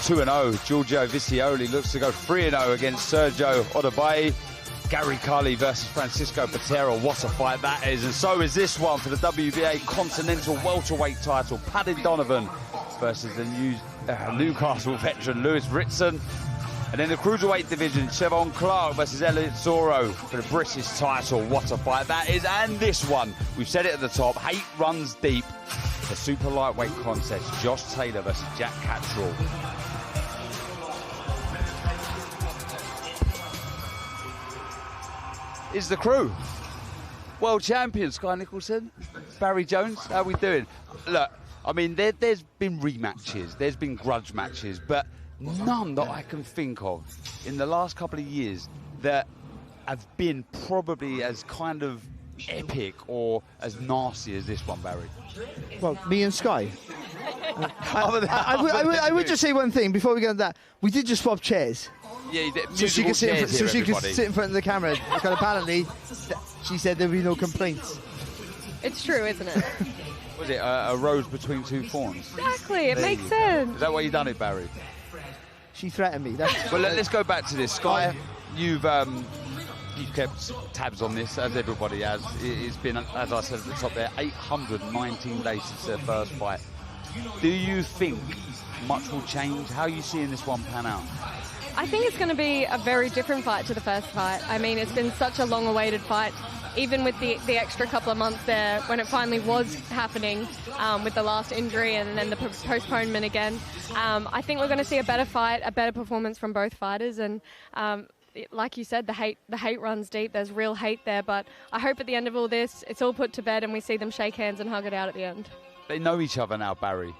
2-0. Giorgio Visioli looks to go 3-0 against Sergio Odabayi. Gary Carley versus Francisco Catterall. What a fight that is. And so is this one for the WBA Continental Welterweight title. Paddy Donovan versus the Newcastle veteran Lewis Ritson. And in the cruiserweight division, Chevon Clark versus Elliot Zorro for the British title. What a fight that is. And this one, we've said it at the top, hate runs deep. The super lightweight contest, Josh Taylor versus Jack Catterall. Is the crew. World champion, Sky Nicholson, Barry Jones, how are we doing? Look, I mean, there's been rematches, there's been grudge matches, but none that I can think of in the last couple of years that have been probably as kind of epic or as nasty as this one, Barry. Well, me and Sky. I would just say one thing before we get on that. We did just swap chairs. Yeah, you did. So she could sit in front of the camera. Because apparently, she said there'd be no complaints. It's true, isn't it? Was it a rose between two thorns? Exactly, it makes sense. Is that why you done it, Barry? She threatened me. Well, let's go back to this. Sky, you've kept tabs on this, as everybody has. It's been, as I said at the top there, 819 days since their first fight. Do you think much will change? How are you seeing this one pan out? I think it's going to be a very different fight to the first fight. I mean, it's been such a long-awaited fight, even with the extra couple of months there when it finally was happening with the last injury and then the postponement again. I think we're going to see a better fight, a better performance from both fighters, and like you said, the hate runs deep. There's real hate there, but I hope at the end of all this, it's all put to bed and we see them shake hands and hug it out at the end. They know each other now, Barry.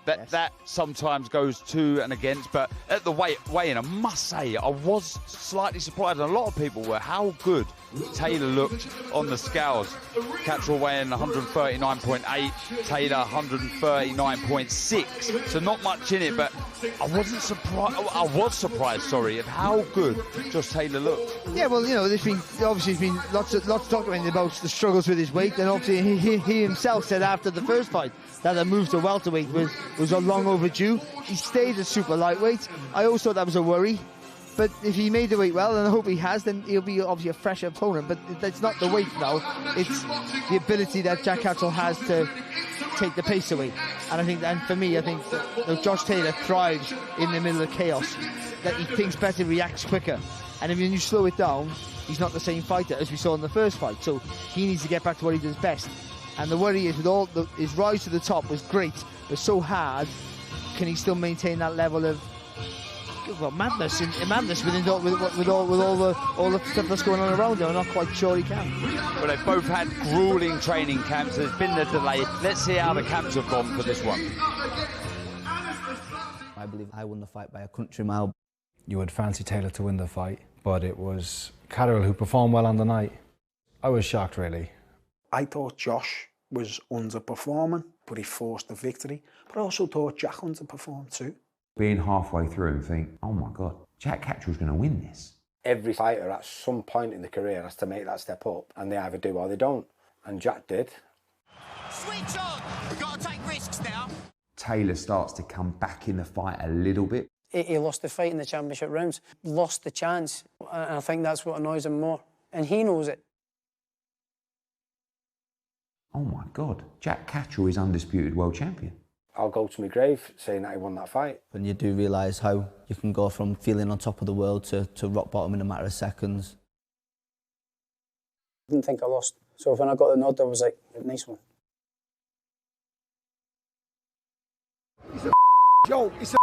That sometimes goes to and against, but at the weigh-in, I must say, I was slightly surprised, and a lot of people were, how good Taylor looked on the scales. Catterall weighing 139.8, Taylor 139.6, so not much in it, but I was surprised, at how good Josh Taylor looked. Yeah, well, you know, there's been lots of documented about the struggles with his weight, and obviously he himself said after the first fight that the move to welterweight was a long overdue. He stayed at super lightweight. I always thought that was a worry. But if he made the weight well, and I hope he has, then he'll be obviously a fresher opponent. But it's not the weight now. It's the ability that Jack Catterall has to take the pace away. And I think, and for me, I think that Josh Taylor thrives in the middle of chaos. That he thinks better, reacts quicker. And if you slow it down, he's not the same fighter as we saw in the first fight. So he needs to get back to what he does best. And the worry is, with his rise to the top was great, but so hard. Can he still maintain that level of madness with all the stuff that's going on around him? I'm not quite sure he can. Well, they've both had grueling training camps. There's been the delay. Let's see how the camps have gone for this one. I believe I won the fight by a country mile. You would fancy Taylor to win the fight, but it was Catterall who performed well on the night. I was shocked, really. I thought Josh was underperforming, but he forced the victory. But I also thought Jack underperformed too. Being halfway through and think, oh my God, Jack Catterall's going to win this. Every fighter at some point in the career has to make that step up, and they either do or they don't. And Jack did. Switch on! We've got to take risks now. Taylor starts to come back in the fight a little bit. He lost the fight in the championship rounds, lost the chance, and I think that's what annoys him more. And he knows it. Oh my God, Jack Catterall is undisputed world champion. I'll go to my grave saying that he won that fight. When you do realise how you can go from feeling on top of the world to rock bottom in a matter of seconds. I didn't think I lost. So when I got the nod, I was like, nice one. It's a joke. It's a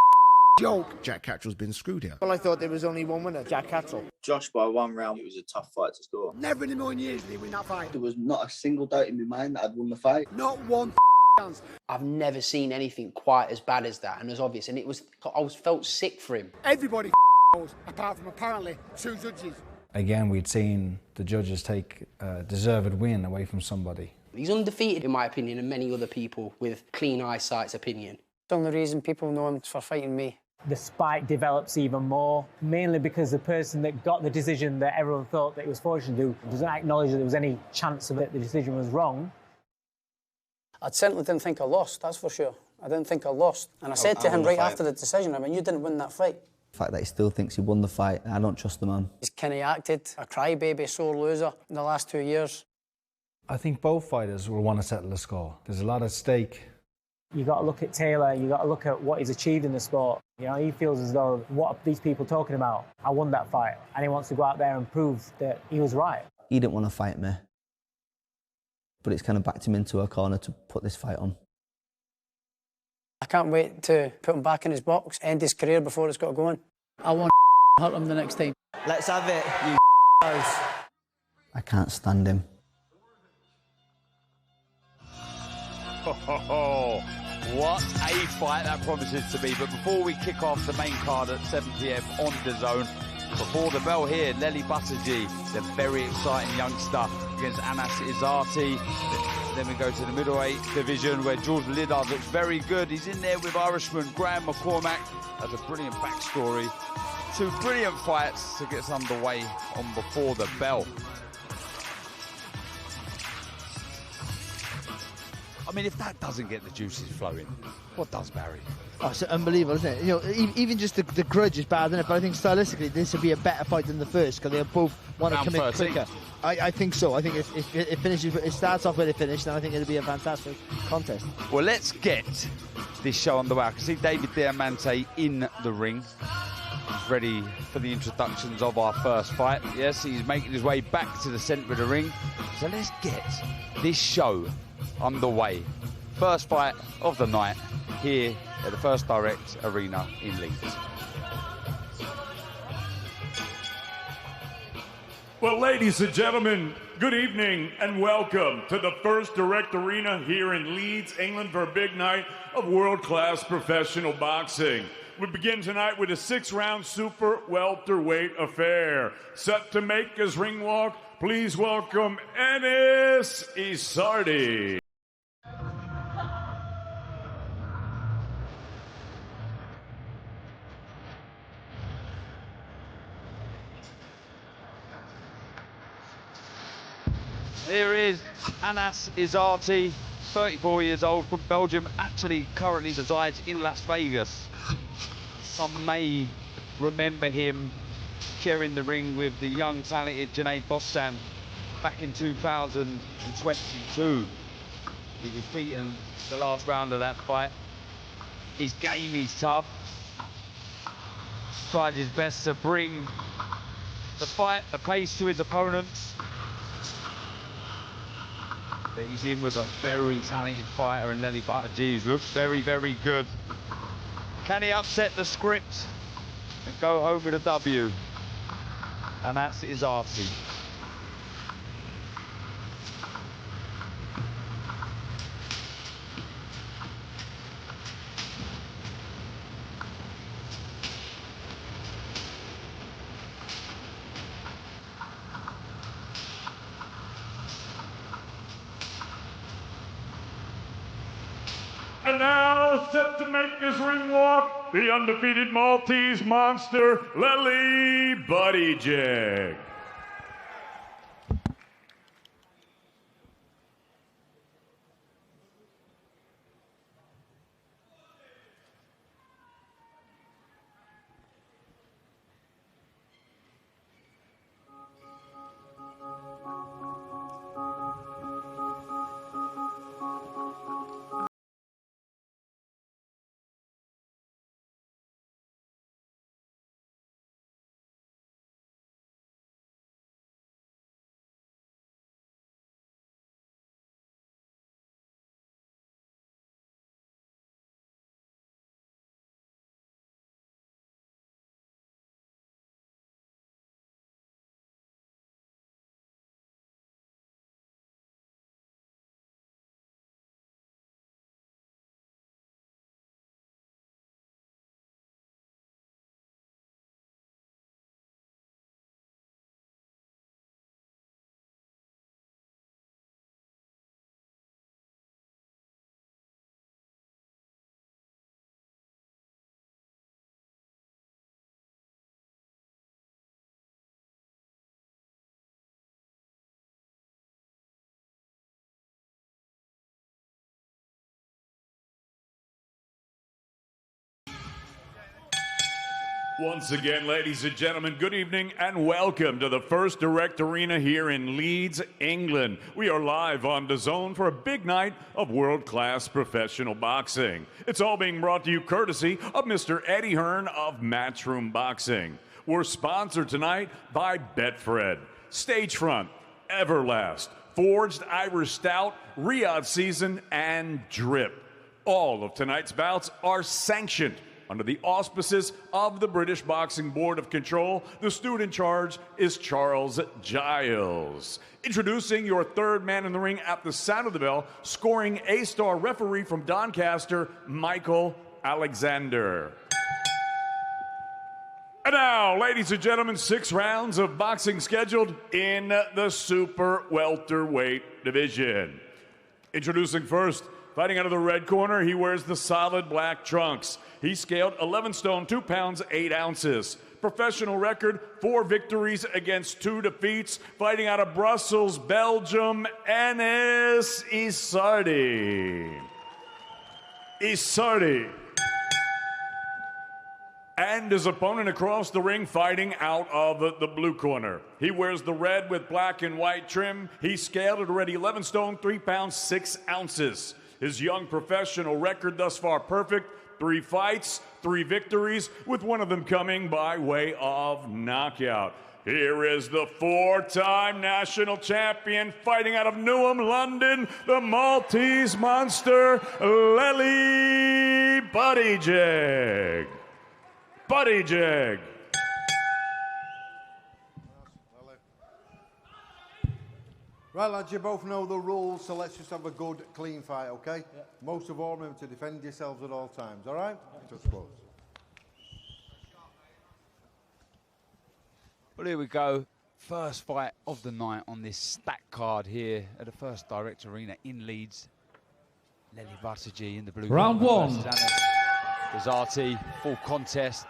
joke. Jack Catterall's been screwed here. Well, I thought there was only one winner, Jack Catterall. Josh by one round. It was a tough fight to score. Never in a million years did he win that fight. There was not a single doubt in my mind that I'd won the fight. Not one chance. I've never seen anything quite as bad as that, and as obvious. And I felt sick for him. Everybody knows, apart from apparently 2 judges. Again, we'd seen the judges take a deserved win away from somebody. He's undefeated, in my opinion, and many other people with clean eyesight's opinion. The only reason people know him is for fighting me. The spike develops even more, mainly because the person that got the decision that everyone thought that it was fortunate to do doesn't acknowledge that there was any chance of it, the decision was wrong. I certainly didn't think I lost, that's for sure. I didn't think I lost. And I said to him right after the decision, I mean, you didn't win that fight. The fact that he still thinks he won the fight, I don't trust the man. He's kind of acted a crybaby, sore loser in the last 2 years. I think both fighters will want to settle the score. There's a lot at stake. You got to look at Taylor, you got to look at what he's achieved in the sport. You know, he feels as though, what are these people talking about? I won that fight. And he wants to go out there and prove that he was right. He didn't want to fight me, but it's kind of backed him into a corner to put this fight on. I can't wait to put him back in his box, end his career before it's got going. I want to hurt him the next time. Let's have it, you I can't stand him. Oh, what a fight that promises to be. But before we kick off the main card at 7 p.m. on DAZN, before the bell here, Leli Buttigieg, the very exciting youngster against Anas Isarti. Then we go to the middleweight division where George Liddard looks very good. He's in there with Irishman Graham McCormack. That's a brilliant backstory. Two brilliant fights to get us underway on before the bell. I mean, if that doesn't get the juices flowing, what does, Barry? Oh, it's unbelievable, isn't it? You know, even just the grudge is bad, isn't it? But I think stylistically, this would be a better fight than the first because they both want to come in quicker. I think so. I think if it finishes, it starts off where it finished, then I think it'll be a fantastic contest. Well, let's get this show underway. I can see David Diamante in the ring. He's ready for the introductions of our first fight. Yes, he's making his way back to the centre of the ring. So let's get this show underway. First fight of the night here at the First Direct Arena in Leeds. Well, ladies and gentlemen, good evening and welcome to the First Direct Arena here in Leeds, England, for a big night of world-class professional boxing. We begin tonight with a 6-round super welterweight affair. Set to make his ring walk, please welcome Anas Isarti. Here is Anas Isarti, 34 years old, from Belgium, actually currently resides in Las Vegas. Some may remember him sharing the ring with the young, talented Junaid Bostan back in 2022. He was beaten the last round of that fight. His game is tough. Tried his best to bring the fight, the pace to his opponents. But he's in with a very talented fighter, and Leli Buttigieg looks very, very good. Can he upset the script and go home with a W? And that's Isarti. And now, set to make his ring walk, the undefeated Maltese monster, Leli Buttigieg. Once again, ladies and gentlemen, good evening and welcome to the First Direct Arena here in Leeds, England. We are live on DAZN for a big night of world-class professional boxing. It's all being brought to you courtesy of Mr. Eddie Hearn of Matchroom Boxing. We're sponsored tonight by Betfred, Stagefront, Everlast, Forged Irish Stout, Riyadh Season, and Drip. All of tonight's bouts are sanctioned under the auspices of the British Boxing Board of Control. The student in charge is Charles Giles. Introducing your third man in the ring at the sound of the bell, scoring A-star referee from Doncaster, Michael Alexander. And now, ladies and gentlemen, 6 rounds of boxing scheduled in the super welterweight division. Introducing first, fighting out of the red corner, he wears the solid black trunks. He scaled 11 stone, 2 pounds, 8 ounces. Professional record, 4 victories against 2 defeats. Fighting out of Brussels, Belgium, Enes Isarti. And his opponent across the ring, fighting out of the blue corner. He wears the red with black and white trim. He scaled at already 11 stone, 3 pounds, 6 ounces. His young professional record thus far perfect. 3 fights, 3 victories, with one of them coming by way of knockout. Here is the 4-time national champion fighting out of Newham, London, the Maltese monster, Leli Buttigieg. Right, lads, you both know the rules, so let's just have a good, clean fight, okay? Yeah. Most of all, remember to defend yourselves at all times, all right? Just close. Well, here we go. First fight of the night on this stacked card here at the First Direct Arena in Leeds. Leli Buttigieg in the blue. Round 1. Isarti, full contest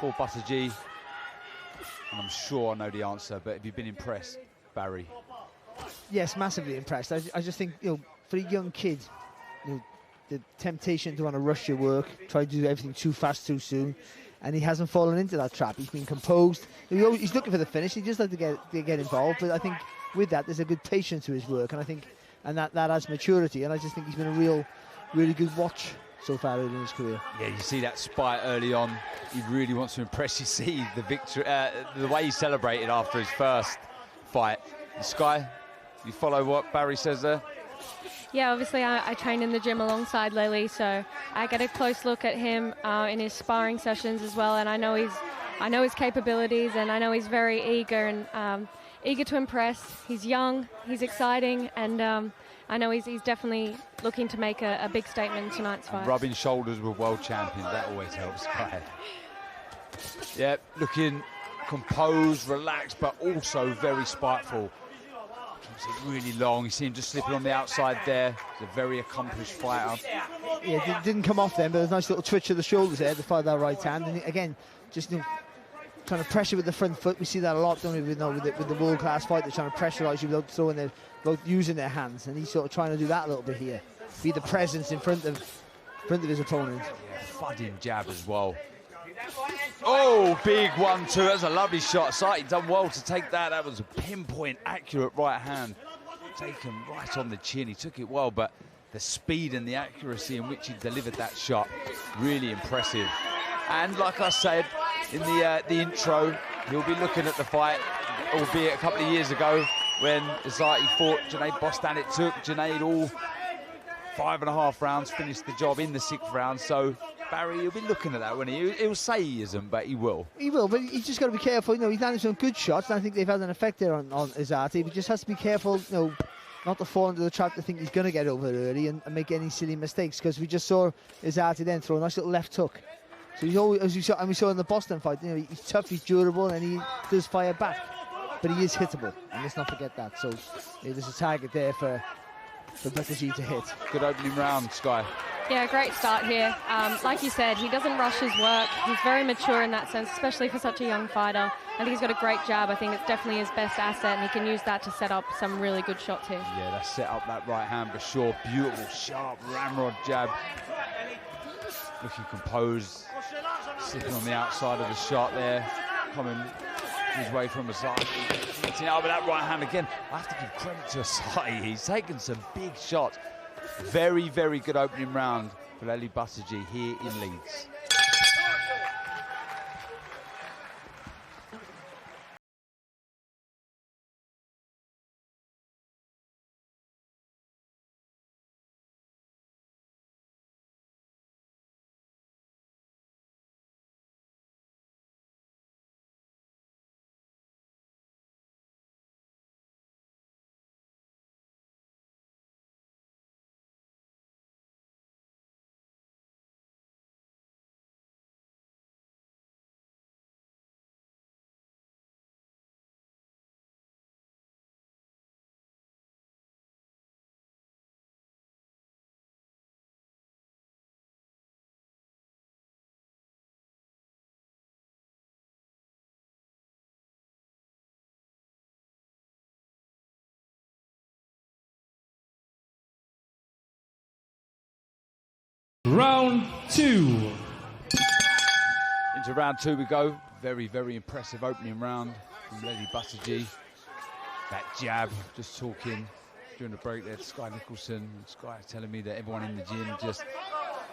for Buttigieg. And I'm sure I know the answer, but have you been impressed, Barry? Yes, massively impressed. I just think, for a young kid, the temptation to want to rush your work, try to do everything too fast, too soon, and he hasn't fallen into that trap. He's been composed. He's looking for the finish. He just like to get involved. But I think with that, there's a good patience to his work, and that adds maturity. And I just think he's been a really good watch so far early in his career. Yeah, you see that spite early on. He really wants to impress. You see the victory, the way he celebrated after his first fight. Sky, you follow what Barry says there? Yeah, obviously I train in the gym alongside Leli, so I get a close look at him in his sparring sessions as well, and I know his capabilities, and I know he's very eager and eager to impress. He's young, he's exciting, and I know he's definitely looking to make a big statement in tonight's fight. Rubbing shoulders with world champions, that always helps. Yeah, looking composed, relaxed, but also very spiteful. Keeps it really long. You see him just slipping on the outside there. He's a very accomplished fighter. Yeah, didn't come off then, but there's a nice little twitch of the shoulders there to fire that right hand. And again, just trying to pressure with the front foot. We see that a lot, don't we, with the world-class fighter trying to pressurise you without using their hands. And he's sort of trying to do that a little bit here. Be the presence in front of his opponent. Yeah, thudding jab as well. Oh, big 1-2. That's a lovely shot. Isarti done well to take that. That was a pinpoint, accurate right hand. Taken right on the chin. He took it well, but the speed and the accuracy in which he delivered that shot, really impressive. And like I said in the intro, he'll be looking at the fight, albeit a couple of years ago when Isarti fought Junaid Bostan. It took Junaid all 5.5 rounds, finished the job in the 6th round. So Barry, he'll be looking at that when he'll say he isn't, but he will. He will, but he's just got to be careful. He's landed some good shots, and I think they've had an effect there on Isarti. But just has to be careful, not to fall into the trap to think he's going to get over early and make any silly mistakes. Because we just saw Isarti then throw a nice little left hook. So he's always, as we saw in the Boston fight, he's tough, he's durable, and he does fire back. But he is hittable, and let's not forget that. So there's a target there for Buttigieg to hit. Good opening round, Sky. Yeah, great start here. Like you said, he doesn't rush his work. He's very mature in that sense, especially for such a young fighter. I think he's got a great jab. I think it's definitely his best asset, and he can use that to set up some really good shots here. Yeah, that's set up that right hand for sure. Beautiful, sharp ramrod jab. Looking composed. Sitting on the outside of the shot there, coming his way from Isarti. Getting out with that right hand again. I have to give credit to Isarti. He's taken some big shots. Very, very good opening round for Leli Buttigieg here in Leeds. Round 2. Into round 2 we go. Very, very impressive opening round from Leli Buttigieg. That jab, just talking during the break there to Sky Nicholson. Sky telling me that everyone in the gym just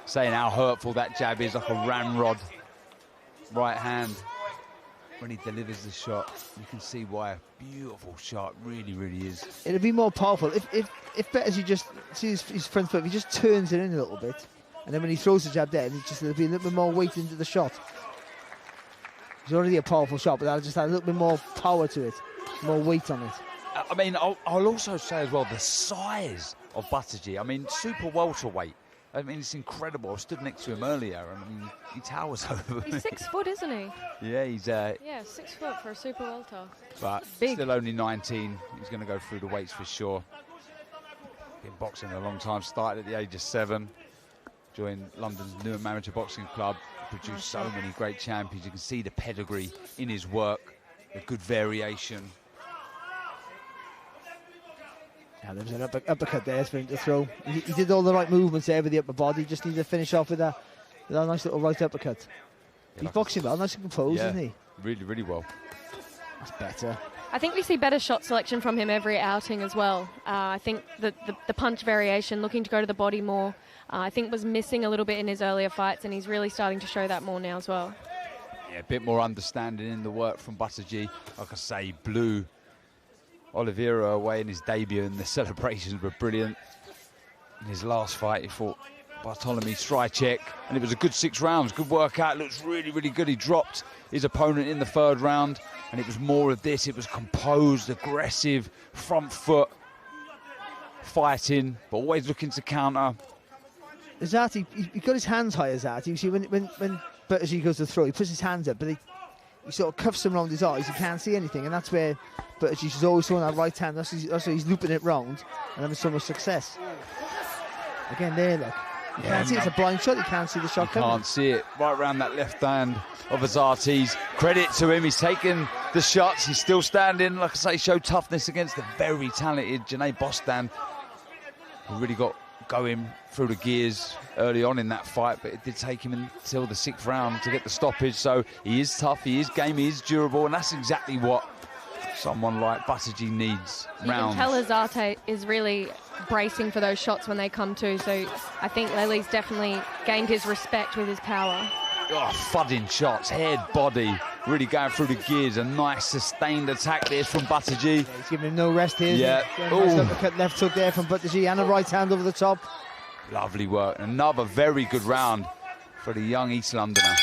saying how hurtful that jab is, like a ramrod right hand. When he delivers the shot, you can see why a beautiful shot really, really is. It'd be more powerful if Buttigieg just sees his front foot, if he just turns it in a little bit. And then when he throws the jab there, there'll be a little bit more weight into the shot. It's already a powerful shot, but that'll just add a little bit more power to it, more weight on it. I mean, I'll also say as well, the size of Buttigieg. I mean, super welterweight. I mean, it's incredible. I stood next to him earlier. I mean, he towers over me. He's 6 foot, isn't he? Yeah, he's... yeah, 6 foot for a super welter. But big. Still only 19. He's going to go through the weights for sure. Been boxing a long time. Started at the age of 7. Joined London's new amateur boxing club. Produced so many great champions. You can see the pedigree in his work. The good variation. Yeah, there's an uppercut there for him to throw. He did all the right movements there with the upper body. Just need to finish off with a nice little right uppercut. Yeah, he's boxing well, nice and composed, isn't he? Really, really well. That's better. I think we see better shot selection from him every outing as well. I think the punch variation, looking to go to the body more, I think was missing a little bit in his earlier fights, and he's really starting to show that more now as well. Yeah, a bit more understanding in the work from Buttigieg. Like I say, blew Oliveira away in his debut, and the celebrations were brilliant. In his last fight, he fought Bartolomei Strycek, and it was a good 6 rounds. Good workout, looks really, really good. He dropped his opponent in the 3rd round, and it was more of this. It was composed, aggressive, front foot fighting, but always looking to counter. Isarti, he got his hands high, Isarti. You see, when Buttigieg goes to throw, he puts his hands up, but he sort of cuffs them around his eyes. He can't see anything, and that's where Buttigieg is always throwing that right hand. That's why he's looping it round and having so much success. Again, there, look. You can't see, it's a blind shot. You can't see the shot coming. Can't see it. Right around that left hand of Isarti's. Credit to him. He's taken the shots. He's still standing. Like I say, showed toughness against the very talented Janae Bostan, who really got going through the gears early on in that fight, but it did take him until the 6th round to get the stoppage. So he is tough, he is game, he is durable, and that's exactly what someone like Buttigieg needs. You rounds. can tell Isarti is really bracing for those shots when they come to, so I think Leli's definitely gained his respect with his power. Oh, thudding shots, head, body, really going through the gears. A nice sustained attack there from Buttigieg. Yeah, he's giving him no rest here. Yeah. Nice uppercut, left hook there from Buttigieg, and a right hand over the top. Lovely work. Another very good round for the young East Londoner.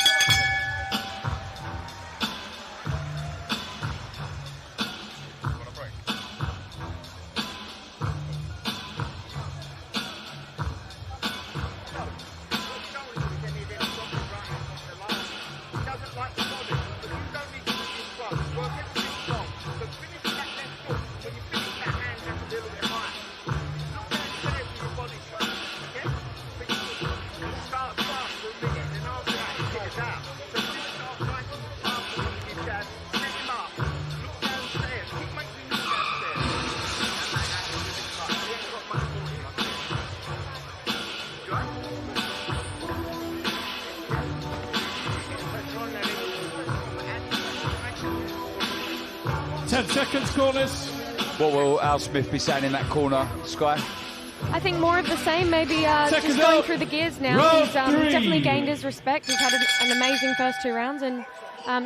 10 seconds, corners. What will Al Smith be saying in that corner, Sky? I think more of the same, maybe just going through the gears now. He's definitely gained his respect. He's had an amazing first 2 rounds, and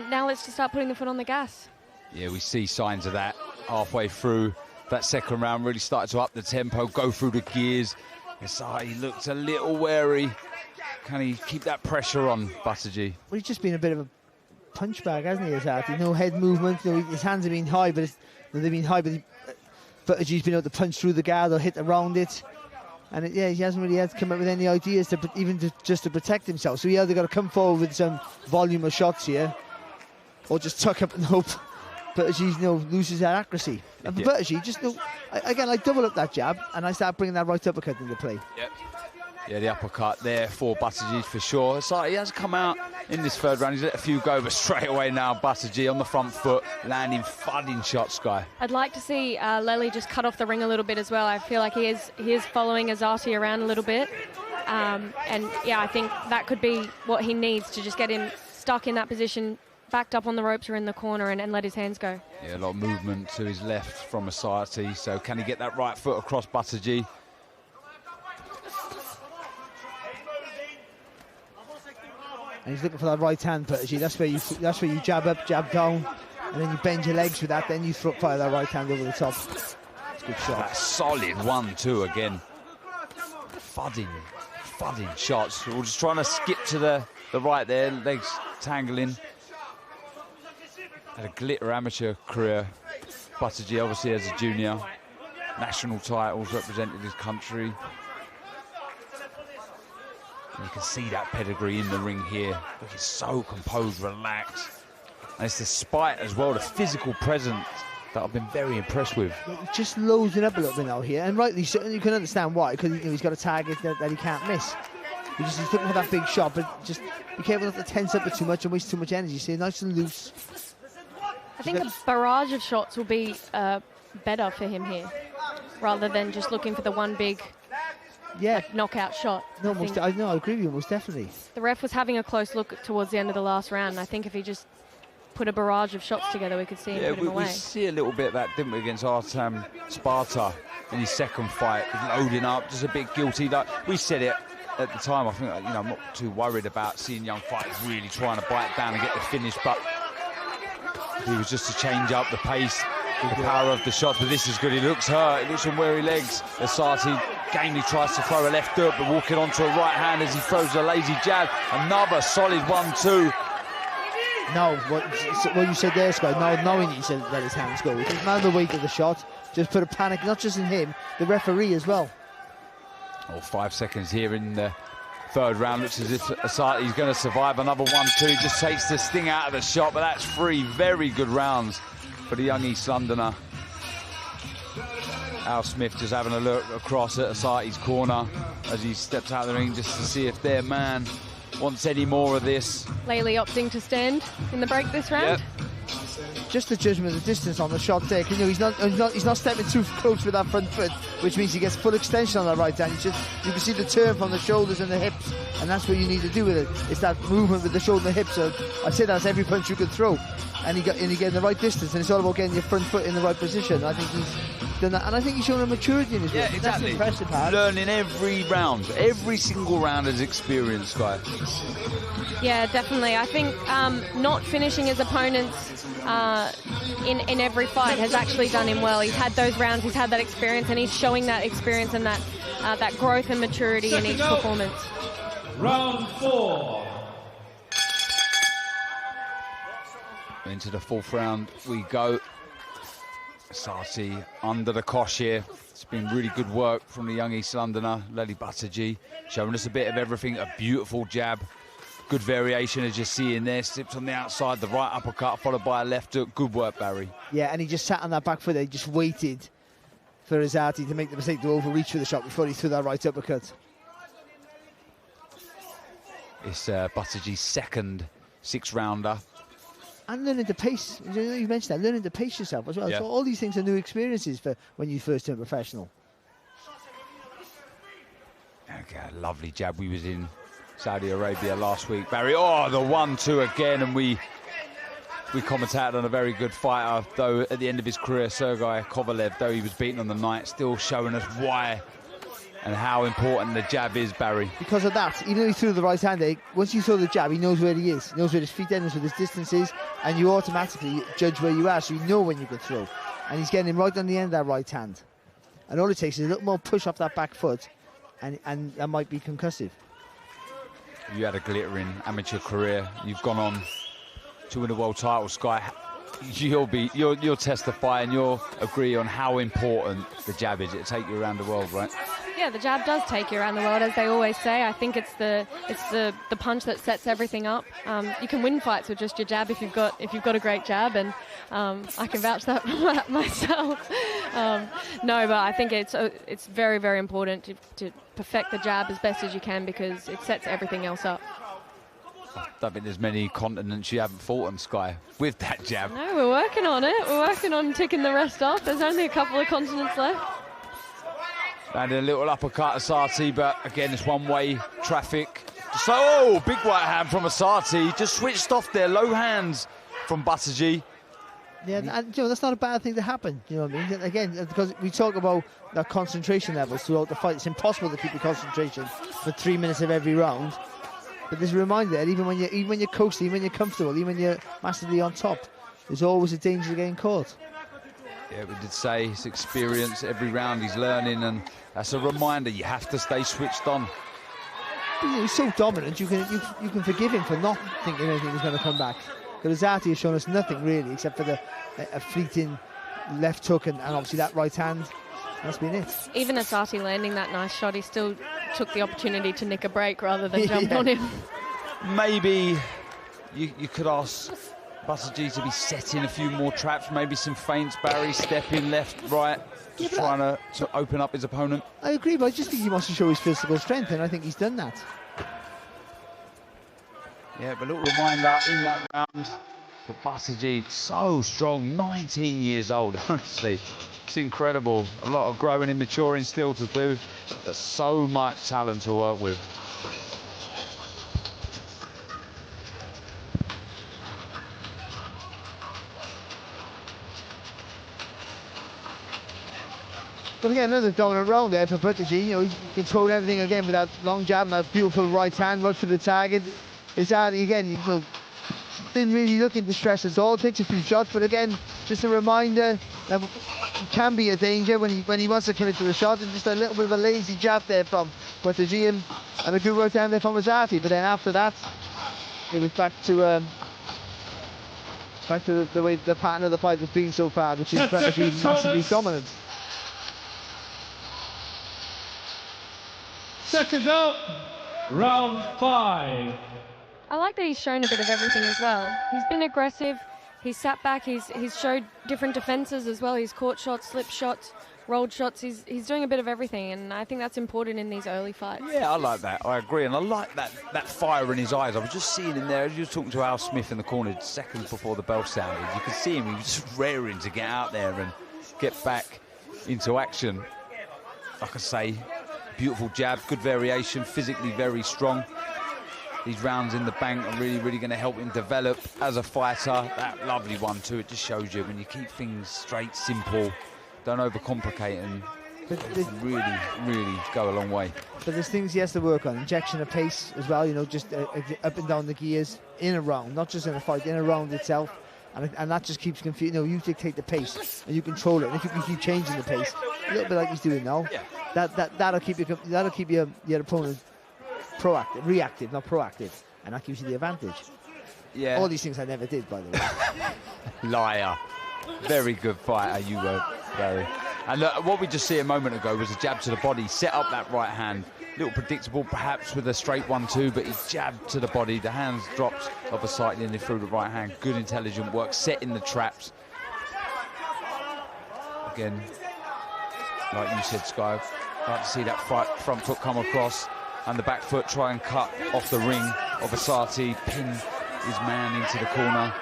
now let's just start putting the foot on the gas. Yeah, we see signs of that halfway through that second round, really started to up the tempo, go through the gears. He looked a little wary. Can he keep that pressure on, Buttigieg? Well, he's just been a bit of a punch bag, hasn't he, Isarti? No head movement. His hands have been high, but they've been high, but Buttigieg's been able to punch through the guard or hit around it. And he hasn't really had to come up with any ideas just to protect himself. So he either got to come forward with some volume of shots here, or just tuck up and hope Buttigieg loses that accuracy. And for Buttigieg, again, I double up that jab and I start bringing that right uppercut into play. Yep. Yeah, the uppercut there for Buttigieg for sure. So he has come out in this third round. He's let a few go, but straight away now Buttigieg on the front foot, landing thudding shots, Sky. I'd like to see Leli just cut off the ring a little bit as well. I feel like he is following Isarti around a little bit. And yeah, I think that could be what he needs to just get him stuck in that position, backed up on the ropes or in the corner, and let his hands go. Yeah, a lot of movement to his left from Isarti. So can he get that right foot across Buttigieg? And he's looking for that right hand, Buttigieg. That's where you jab up, jab down, and then you bend your legs with that. Then you fire that right hand over the top. It's a good shot. That solid 1-2 again. Thudding shots. We're just trying to skip to the right there. Legs tangling. Had a glitter amateur career. Buttigieg obviously as a junior. National titles, represented his country. And you can see that pedigree in the ring here. Looking so composed, relaxed. And it's despite as well the physical presence that I've been very impressed with. Just loading up a little bit now here, and rightly so. You can understand why, because he's got a target that he can't miss. He's looking for that big shot, but just be careful not to tense up it too much and waste too much energy. Stay nice and loose. I think a barrage of shots will be better for him here, rather than just looking for the one big knockout shot. No, I agree with you, most definitely. The ref was having a close look towards the end of the last round, and I think if he just put a barrage of shots together, we could see him put him away. We see a little bit of that, didn't we, against Artem Sparta in his second fight, loading up, just a bit guilty. Like we said it at the time, I think, I'm not too worried about seeing young fighters really trying to bite down and get the finish, but he was just to change up the pace, the power of the shots. But this is good. He looks hurt. He looks on weary legs. Isarti gamely tries to throw a left hook, but walking onto a right hand as he throws a lazy jab. Another solid 1-2. No, what you said there, Scott, now knowing he said let his hands go. Because now the weight of the shot just put a panic, not just in him, the referee as well. 5 seconds here in the third round. Looks as if Isarti's going to survive another 1-2. He just takes the sting out of the shot, but that's 3 very good rounds for the young East Londoner. Al Smith just having a look across at Isarti's corner as he steps out of the ring just to see if their man wants any more of this. Leli opting to stand in the break this round. Yep. Just the judgment of the distance on the shot there. He's not stepping too close with that front foot, which means he gets full extension on that right hand. You can see the turn from the shoulders and the hips, and that's what you need to do with it. It's that movement with the shoulder and the hips. So I say that's every punch you could throw, and you get in the right distance, and it's all about getting your front foot in the right position. I think he's done that, and I think he's shown a maturity in his work. Exactly. That's impressive, Pat. Learning every round, every single round as experience, Guy. Yeah, definitely. I think not finishing his opponents in every fight has actually done him well. He's had those rounds, he's had that experience, and he's showing that experience and that growth and maturity in each performance. Round 4. Into the fourth round we go. Isarti under the cosh here. It's been really good work from the young East Londoner, Leli Buttigieg, showing us a bit of everything. A beautiful jab. Good variation as you see in there. Slips on the outside, the right uppercut followed by a left hook. Good work, Barry. Yeah, and he just sat on that back foot there. He just waited for Isarti to make the mistake to overreach for the shot before he threw that right uppercut. It's Buttigieg's second 6-rounder. And learning to pace. You mentioned that, learning to pace yourself as well. Yeah. So all these things are new experiences for when you first turn professional. Okay, lovely jab. We was in Saudi Arabia last week, Barry. Oh, the 1-2 again, and we we commentated on a very good fighter, though at the end of his career, Sergei Kovalev, though he was beaten on the night, still showing us why and how important the jab is, Barry. Because of that, even though he threw the right hand there, once you throw the jab, he knows where he is. He knows where his feet end, where his distance is, and you automatically judge where you are, so you know when you can throw. And he's getting him right on the end of that right hand. And all it takes is a little more push off that back foot, and that might be concussive. You had a glittering amateur career. You've gone on to win a world title, Sky. You'll testify and you'll agree on how important the jab is. It'll take you around the world, right? Yeah, the jab does take you around the world, as they always say. I think it's the punch that sets everything up. You can win fights with just your jab if you've got a great jab, and I can vouch that myself. No, but I think it's very, very important to perfect the jab as best as you can, because it sets everything else up. I don't think there's many continents you haven't fought on, Sky, with that jab. No, we're working on it. We're working on ticking the rest off. There's only a couple of continents left. Landed a little uppercut, Isarti, but again, it's one-way traffic. So, big right hand from Isarti. Just switched off there, low hands from Buttigieg. Yeah, and that's not a bad thing to happen. You know what I mean? Again, because we talk about the concentration levels throughout the fight. It's impossible to keep your concentration for 3 minutes of every round. But there's a reminder that even when you're coasting, even when you're comfortable, even when you're massively on top, there's always a danger of getting caught. Yeah, we did say his experience, every round he's learning, and that's a reminder you have to stay switched on. He's so dominant, you can forgive him for not thinking anything was going to come back. Because Isarti has shown us nothing really, except for a fleeting left hook and obviously that right hand. That's been it. Even Isarti landing that nice shot, he still took the opportunity to nick a break rather than jump on him. Maybe you could ask Buttigieg to be setting a few more traps, maybe some feints, Barry, stepping left, right, just trying to open up his opponent. I agree, but I just think he wants to show his physical strength, and I think he's done that. Yeah, but a little reminder in that round for Buttigieg, so strong, 19 years old, honestly. It's incredible. A lot of growing and maturing still to do. There's so much talent to work with. But again, another dominant round there for Buttigieg. You know, he controlled everything again with that long jab and that beautiful right hand, right for the target. Isarti again, didn't really look into stress at all. Takes a few shots, but again, just a reminder that it can be a danger when he wants to commit to the shot. And just a little bit of a lazy jab there from Buttigieg and a good right hand there from Isarti. But then after that, it was back to the way the pattern of the fight has been so far, which is Buttigieg massively dominant. Second out, round 5. I like that he's shown a bit of everything as well. He's been aggressive, he's sat back, he's showed different defences as well. He's caught shots, slipped shots, rolled shots. He's doing a bit of everything, and I think that's important in these early fights. Yeah, I like that. I agree, and I like that fire in his eyes. I was just seeing him there. As you were talking to Al Smith in the corner seconds before the bell sounded, you could see him. He was just raring to get out there and get back into action. Like I say, beautiful jab, good variation, physically very strong. These rounds in the bank are really, really going to help him develop as a fighter. That lovely one too, it just shows you when you keep things straight, simple, don't overcomplicate, and it can really, really go a long way. But there's things he has to work on. Injection of pace as well, you know, just up and down the gears in a round, not just in a fight, in a round itself. And that just keeps confusing. You know, you dictate the pace and you control it. And if you can keep changing the pace, a little bit like he's doing now, that'll keep your opponent reactive, not proactive, and that gives you the advantage. Yeah. All these things I never did, by the way. Liar. Very good fighter you were, Barry. And what we just see a moment ago was a jab to the body, set up that right hand. A little predictable, perhaps, with a straight 1-2, but he jabbed to the body. The hands dropped of Isarti and he threw the right hand. Good, intelligent work, setting the traps. Again, like you said, Sky, I'd like to see that front foot come across and the back foot try and cut off the ring of Isarti, pin his man into the corner.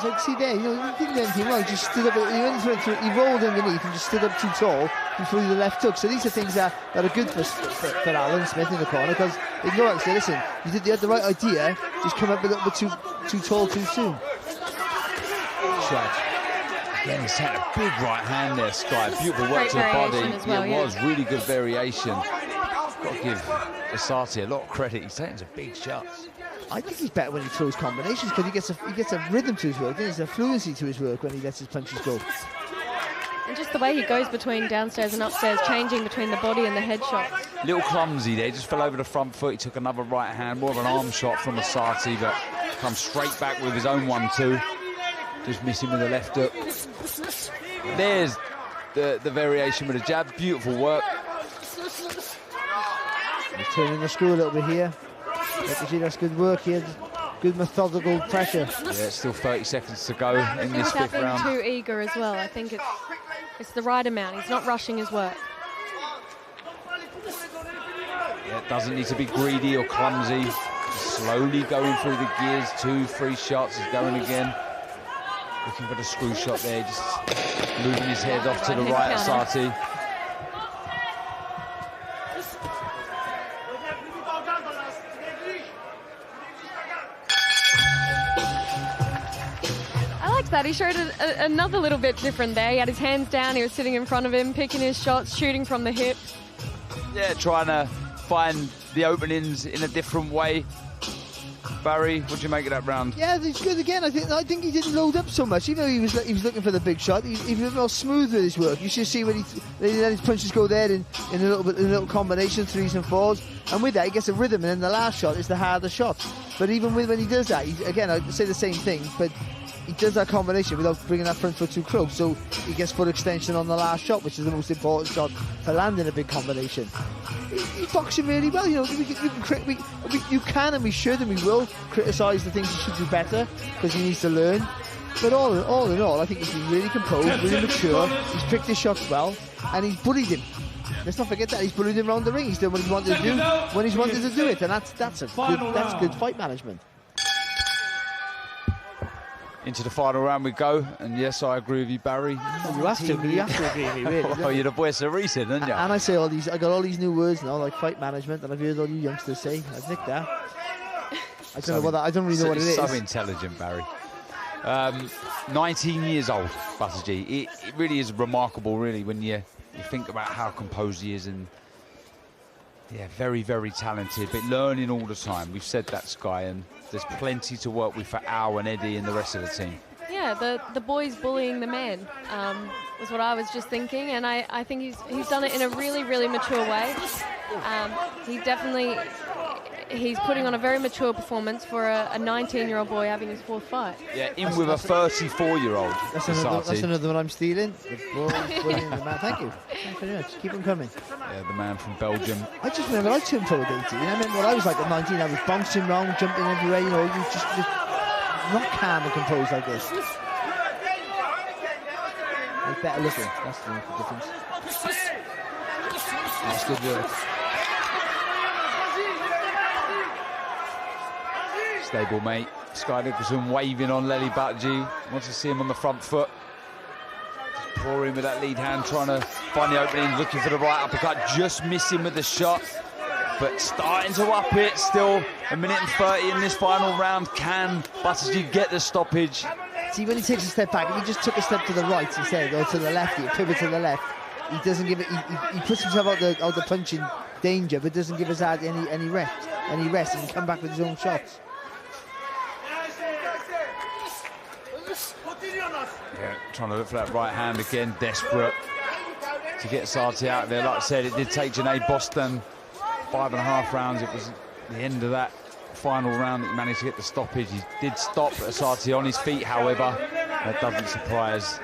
So see there, you know, he didn't do anything wrong. He just stood up, he rolled underneath and just stood up too tall and threw the left hook. So these are things that are good for Alan Smith in the corner, because they can go out and say, listen, you had the right idea, just come up a little bit too tall too soon. shot. Again, he's had a big right hand there, Sky. Beautiful work Great to the body. variation as well, It was really good variation. Got to give Isarti a lot of credit. He's taking some big shots. I think he's better when he throws combinations because he gets a rhythm to his work. There's a fluency to his work when he lets his punches go. And just the way he goes between downstairs and upstairs, changing between the body and the head shots. Little clumsy there, just fell over the front foot. He took another right hand, more of an arm shot from Isarti, but comes straight back with his own 1-2. Just missing with the left hook. There's the variation with the jab. Beautiful work. He's turning the screw a little bit here. That's good work here. Good methodical pressure. Yeah, it's still 30 seconds to go in this fifth Without round. being too eager as well. I think it's the right amount. He's not rushing his work. Yeah, it doesn't need to be greedy or clumsy. Just slowly going through the gears. 2, 3 shots. He's going again. Looking for the screw shot there. Just moving his head off to the right, Isarti. That he showed another little bit different there. He had his hands down, he was sitting in front of him, picking his shots, shooting from the hip. Yeah, trying to find the openings in a different way. Barry, what do you make of that round? Yeah, it's good again. I think he didn't load up so much. Even though he was looking for the big shot, he was more smooth with his work. You should see when he let his punches go there in a little combination, 3s and 4s, and with that he gets a rhythm. And then the last shot is the harder shot. But even when he does that, again, I'd say the same thing, but he does that combination without bringing that front foot too close, so he gets foot extension on the last shot, which is the most important shot for landing a big combination. He's boxing really well. You know, you can and we should and we will criticise the things he should do better because he needs to learn. But all in all, I think he's been really composed, really mature. He's picked his shots well, and he's bullied him. Let's not forget that he's bullied him around the ring. He's done what he wanted to do when he's wanted to do it, and that's good fight management. Into the final round we go, and yes, I agree with you, Barry. You have to agree with me, really. Oh, you're the voice of reason, aren't you? And I say I got all these new words now, like fight management, and I've heard all you youngsters say. I've nicked that. I don't really know what it is. So intelligent, Barry. 19 years old, Buttigieg. It really is remarkable, really, when you think about how composed he is, and yeah, very, very talented, but learning all the time. We've said that, Sky, and there's plenty to work with for Al and Eddie and the rest of the team. Yeah, the boys bullying the men was what I was just thinking, and I think he's done it in a really, really mature way. He's putting on a very mature performance for a 19-year-old boy having his 4th fight. Yeah, with a 34-year-old. That's another one I'm stealing. The boy bullying the man. Thank you. Thanks very much. Keep them coming. Yeah, the man from Belgium. I just remember I turned pro at 18. I remember when I was like at 19, I was bouncing around, jumping everywhere. You know, you just not calm and composed like this. He's better looking. That's the difference. That's good work. Stable mate. Sky Nicholson waving on Leli Buttigieg. Wants to see him on the front foot. Just pouring with that lead hand, trying to find the opening, looking for the right uppercut. Just missing with the shot, but starting to up it. Still 1 minute and 30 in this final round. Can Buttigieg get the stoppage? See, when he takes a step back, if he just took a step to the right instead, or to the left, he pivot to the left, he doesn't give it. He puts himself out the punching danger, but doesn't give Azad any rest, and he can come back with his own shots. Yeah, trying to look for that right hand again, desperate to get Isarti out of there. Like I said, it did take Janae Boston 5.5 rounds. It was the end of that final round that he managed to get the stoppage. He did stop Isarti on his feet, however. That doesn't surprise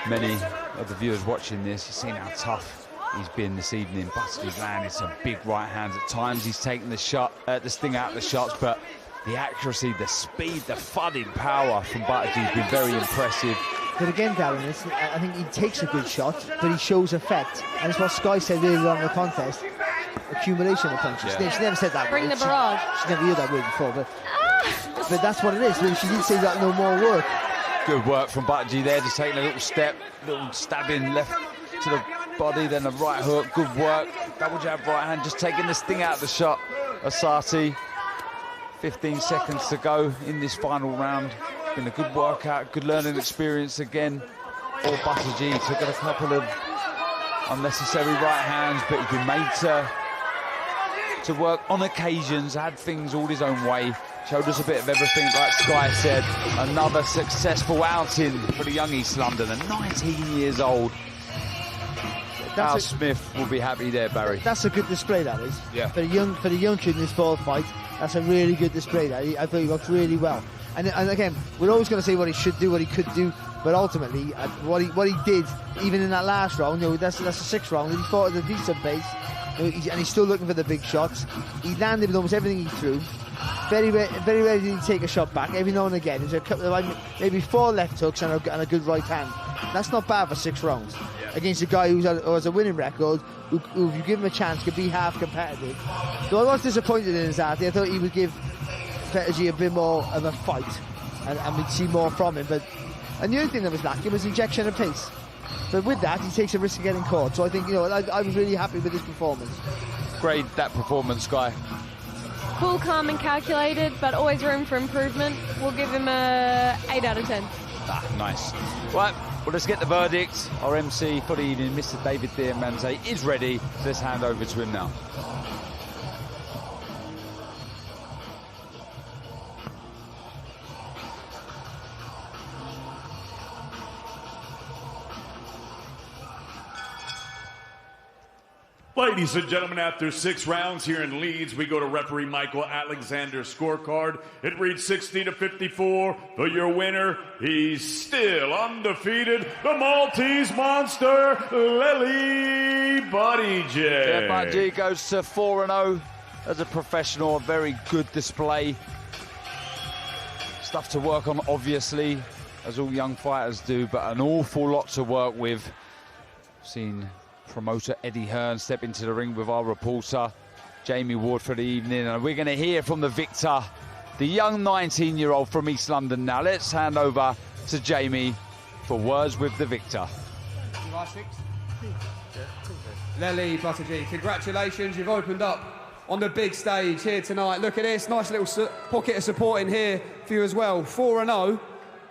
many of the viewers watching this. You've seen how tough he's been this evening. Buttigieg landed some big right hands. At times he's taken the sting out of the shots, but the accuracy, the speed, the thudding power from Buttigieg has been very impressive. But again, Darren, I think he takes a good shot, but he shows effect. And it's what Sky said earlier on in the contest, accumulation of punches. Yeah. She never said that Bring word. The barrage. She never heard that word before, but that's what it is. She did say that no more work. Good work from Buttigieg there, just taking a little step, little stabbing left to the body, then a right hook. Good work. Double jab right hand, just taking the sting out of the shot. Isarti. 15 seconds to go in this final round. been a good workout, good learning experience again for Buttigieg. Took a couple of unnecessary right hands, but he's been made to work on occasions, had things all his own way, showed us a bit of everything, like Sky said. Another successful outing for the young East Londoner, 19 years old. Al Smith will be happy there, Barry. That's a good display, that is. Yeah. For the young kid in this ball fight, that's a really good display. I thought he worked really well. And again, we're always going to say what he should do, what he could do, but ultimately, what he did, even in that last round, that's the 6th round, and he fought at a decent pace, and he's still looking for the big shots. He landed with almost everything he threw. Very rarely did he take a shot back. Every now and again, there's a couple of maybe 4 left hooks and a good right hand. That's not bad for 6 rounds. Against a guy who has a winning record, who if you give him a chance, could be half competitive. So I was disappointed in Isarti. I thought he would give Buttigieg a bit more of a fight, and we'd see more from him. And the other thing that was lacking was injection of pace. But with that, he takes a risk of getting caught. So I think, I was really happy with his performance. Grade that performance, Guy. Cool, calm and calculated, but always room for improvement. We'll give him a 8 out of 10. Nice. Right, well, let's get the verdict. Our MC for the evening, Mr. David Diamante, is ready. Let's hand over to him now. Ladies and gentlemen, after 6 rounds here in Leeds, we go to referee Michael Alexander's scorecard. It reads 60-54 for your winner. He's still undefeated, the Maltese monster, Leli Buttigieg. Yeah, Buttigieg goes to 4-0 as a professional. A very good display. Stuff to work on, obviously, as all young fighters do, but an awful lot to work with. Seen promoter Eddie Hearn step into the ring with our reporter Jamie Ward for the evening, and we're going to hear from the victor, the young 19-year-old from East London. Now let's hand over to Jamie for words with the victor. Leli Buttigieg, congratulations, you've opened up on the big stage here tonight. Look at this, nice little pocket of support in here for you as well. 4-0,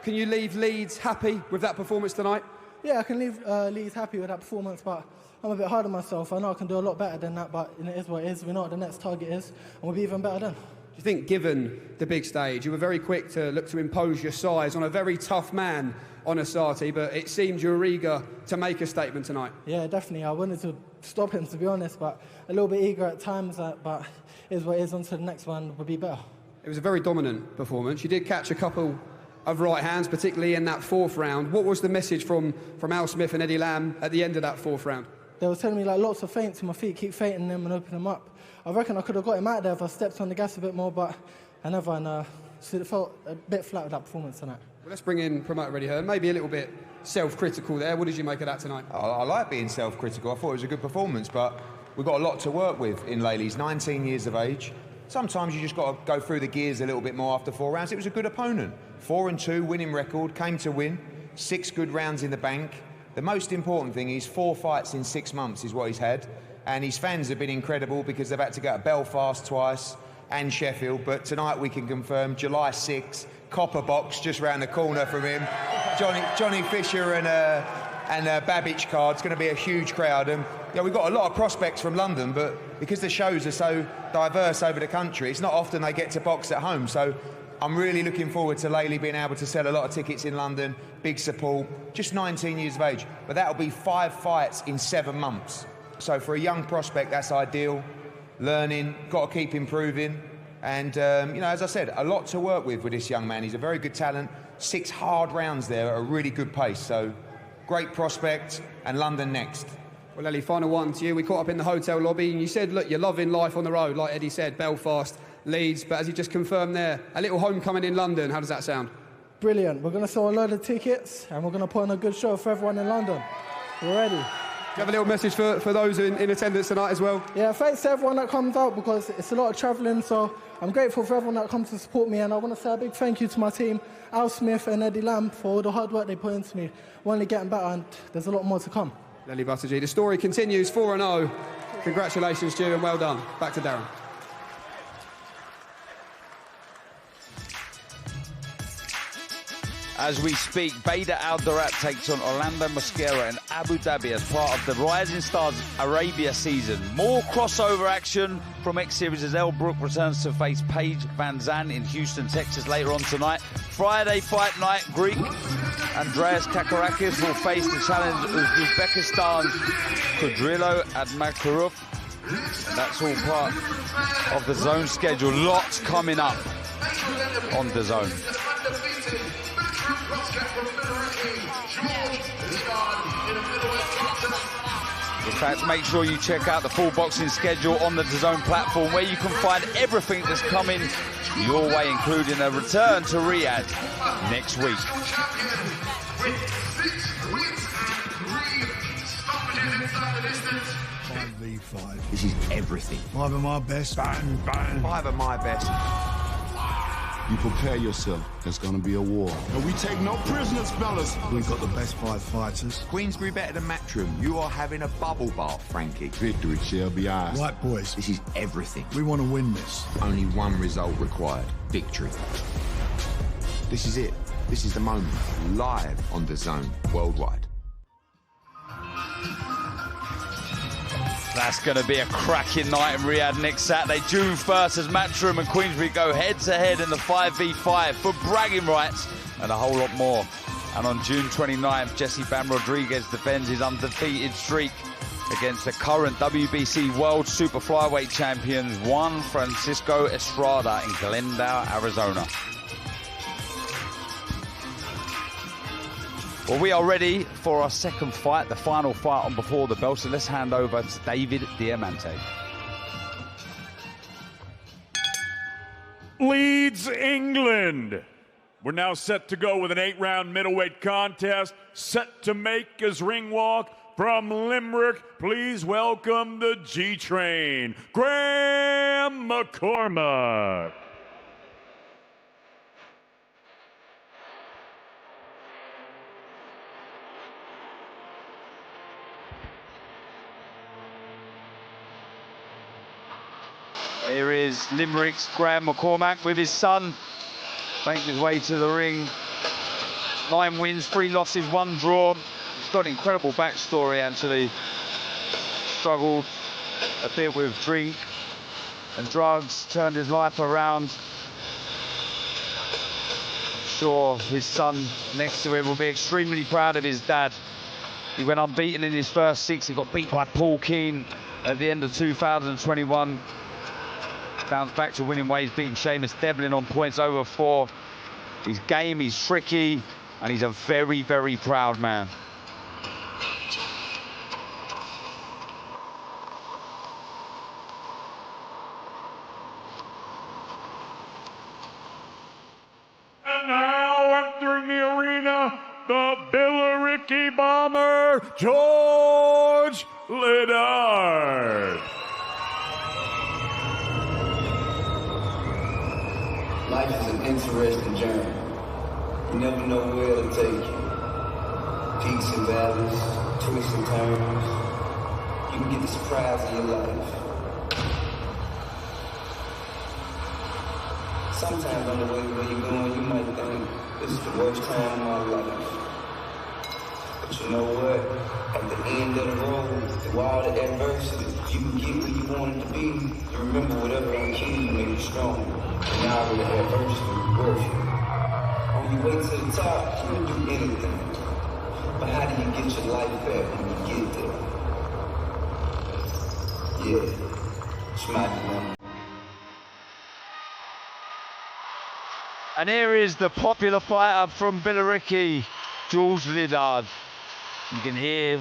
can you leave Leeds happy with that performance tonight? Yeah, I can leave Leeds happy with that performance, but I'm a bit hard on myself. I know I can do a lot better than that, but it is what it is. We know what the next target is, and we'll be even better then. Do you think, given the big stage, you were very quick to look to impose your size on a very tough man on Isarti, but it seemed you were eager to make a statement tonight? Yeah, definitely. I wanted to stop him, to be honest, but a little bit eager at times, but it is what it is. On to the next one will be better. It was a very dominant performance. You did catch a couple of right hands, particularly in that 4th round. What was the message from Al Smith and Eddie Lamb at the end of that 4th round? They were telling me lots of feints to my feet, keep feinting them and open them up. I reckon I could have got him out there if I stepped on the gas a bit more, but I never, and so it felt a bit flat with that performance tonight. Well, let's bring in promoter Eddie Hearn, maybe a little bit self-critical there. What did you make of that tonight? I like being self-critical. I thought it was a good performance, but we've got a lot to work with in Leli. He's 19 years of age. Sometimes you just got to go through the gears a little bit more after 4 rounds. It was a good opponent. 4-2, winning record, came to win. 6 good rounds in the bank. The most important thing is 4 fights in 6 months is what he's had. And his fans have been incredible because they've had to go to Belfast twice and Sheffield. But tonight we can confirm July 6th, Copper Box just round the corner from him. Johnny Fisher and Babbage card. It's going to be a huge crowd. And we've got a lot of prospects from London, but because the shows are so diverse over the country, it's not often they get to box at home. So I'm really looking forward to Leli being able to sell a lot of tickets in London, big support, just 19 years of age. But that'll be 5 fights in 7 months. So for a young prospect, that's ideal. Learning, got to keep improving. And, as I said, a lot to work with this young man. He's a very good talent. 6 hard rounds there at a really good pace. So great prospect, and London next. Well, Leli, final one to you. We caught up in the hotel lobby, and you said, look, you're loving life on the road, like Eddie said, Belfast, Leeds, but as you just confirmed there, a little homecoming in London. How does that sound? Brilliant. We're going to sell a load of tickets and we're going to put on a good show for everyone in London. We're ready. Do you have a little message for those in attendance tonight as well? Yeah, thanks to everyone that comes out because it's a lot of travelling, so I'm grateful for everyone that comes to support me, and I want to say a big thank you to my team, Al Smith and Eddie Lamb, for all the hard work they put into me. We're only getting better and there's a lot more to come. Leli Buttigieg, the story continues, 4-0. Congratulations to you and well done. Back to Darren. As we speak, Bader Aldarat takes on Orlando Mosquera in Abu Dhabi as part of the Rising Stars Arabia season. More crossover action from X-Series as Elle Brooke returns to face Paige Van Zandt in Houston, Texas later on tonight. Friday fight night, Greek Andreas Kakarakis will face the challenge of Uzbekistan's Kudrilo Admakarov. That's all part of the DAZN schedule. Lots coming up on the DAZN. In fact, make sure you check out the full boxing schedule on the DAZN platform, where you can find everything that's coming your way, including a return to Riyadh next week. 5v5. This is everything. 5 of my best. Bang, bang. 5 of my best. You prepare yourself. There's gonna be a war. And we take no prisoners, fellas. We've got the best 5 fighters. Queensbury better than Matchroom. You are having a bubble bath, Frankie. Victory shall be ours. Right, boys. This is everything. We want to win this. Only one result required. Victory. This is it. This is the moment. Live on DAZN worldwide. That's going to be a cracking night in Riyadh next Saturday, June 1st, as Matchroom and Queensbury go head-to-head in the 5v5 for bragging rights and a whole lot more. And on June 29th, Jesse Bam Rodriguez defends his undefeated streak against the current WBC World Super Flyweight champions, Juan Francisco Estrada in Glendale, Arizona. Well, we are ready for our second fight, the final fight on Before the Bell. So let's hand over to David Diamante. Leeds, England. We're now set to go with an 8-round middleweight contest. Set to make his ring walk from Limerick. Please welcome the G-Train, Graham McCormack. Here is Limerick's Graham McCormack with his son, making his way to the ring. 9 wins, 3 losses, 1 draw. He's got an incredible backstory, actually. Struggled a bit with drink and drugs, turned his life around. I'm sure his son next to him will be extremely proud of his dad. He went unbeaten in his first 6. He got beat by Paul Keane at the end of 2021. Bounced back to winning ways, beating Seamus Devlin on points over 4. He's game, he's tricky, and he's a very, very proud man. And now entering the arena, the Billericay Bomber, George Liddard. Life is an interesting journey. You never know where it'll take you. Peaks and valleys, twists and turns. You can get the surprise of your life. Sometimes on the way where you're going, you might think, this is the worst time of my life. But you know what? At the end of the road, through all the adversity, if you can get where you wanted to be, you remember whatever don't kill you made you strong. And now with the adversity, worth it. On your way to the top, you can do anything. But how do you get your life back when you get there? Yeah, it's my dilemma. And here is the popular fighter from Billericay, George Liddard. You can hear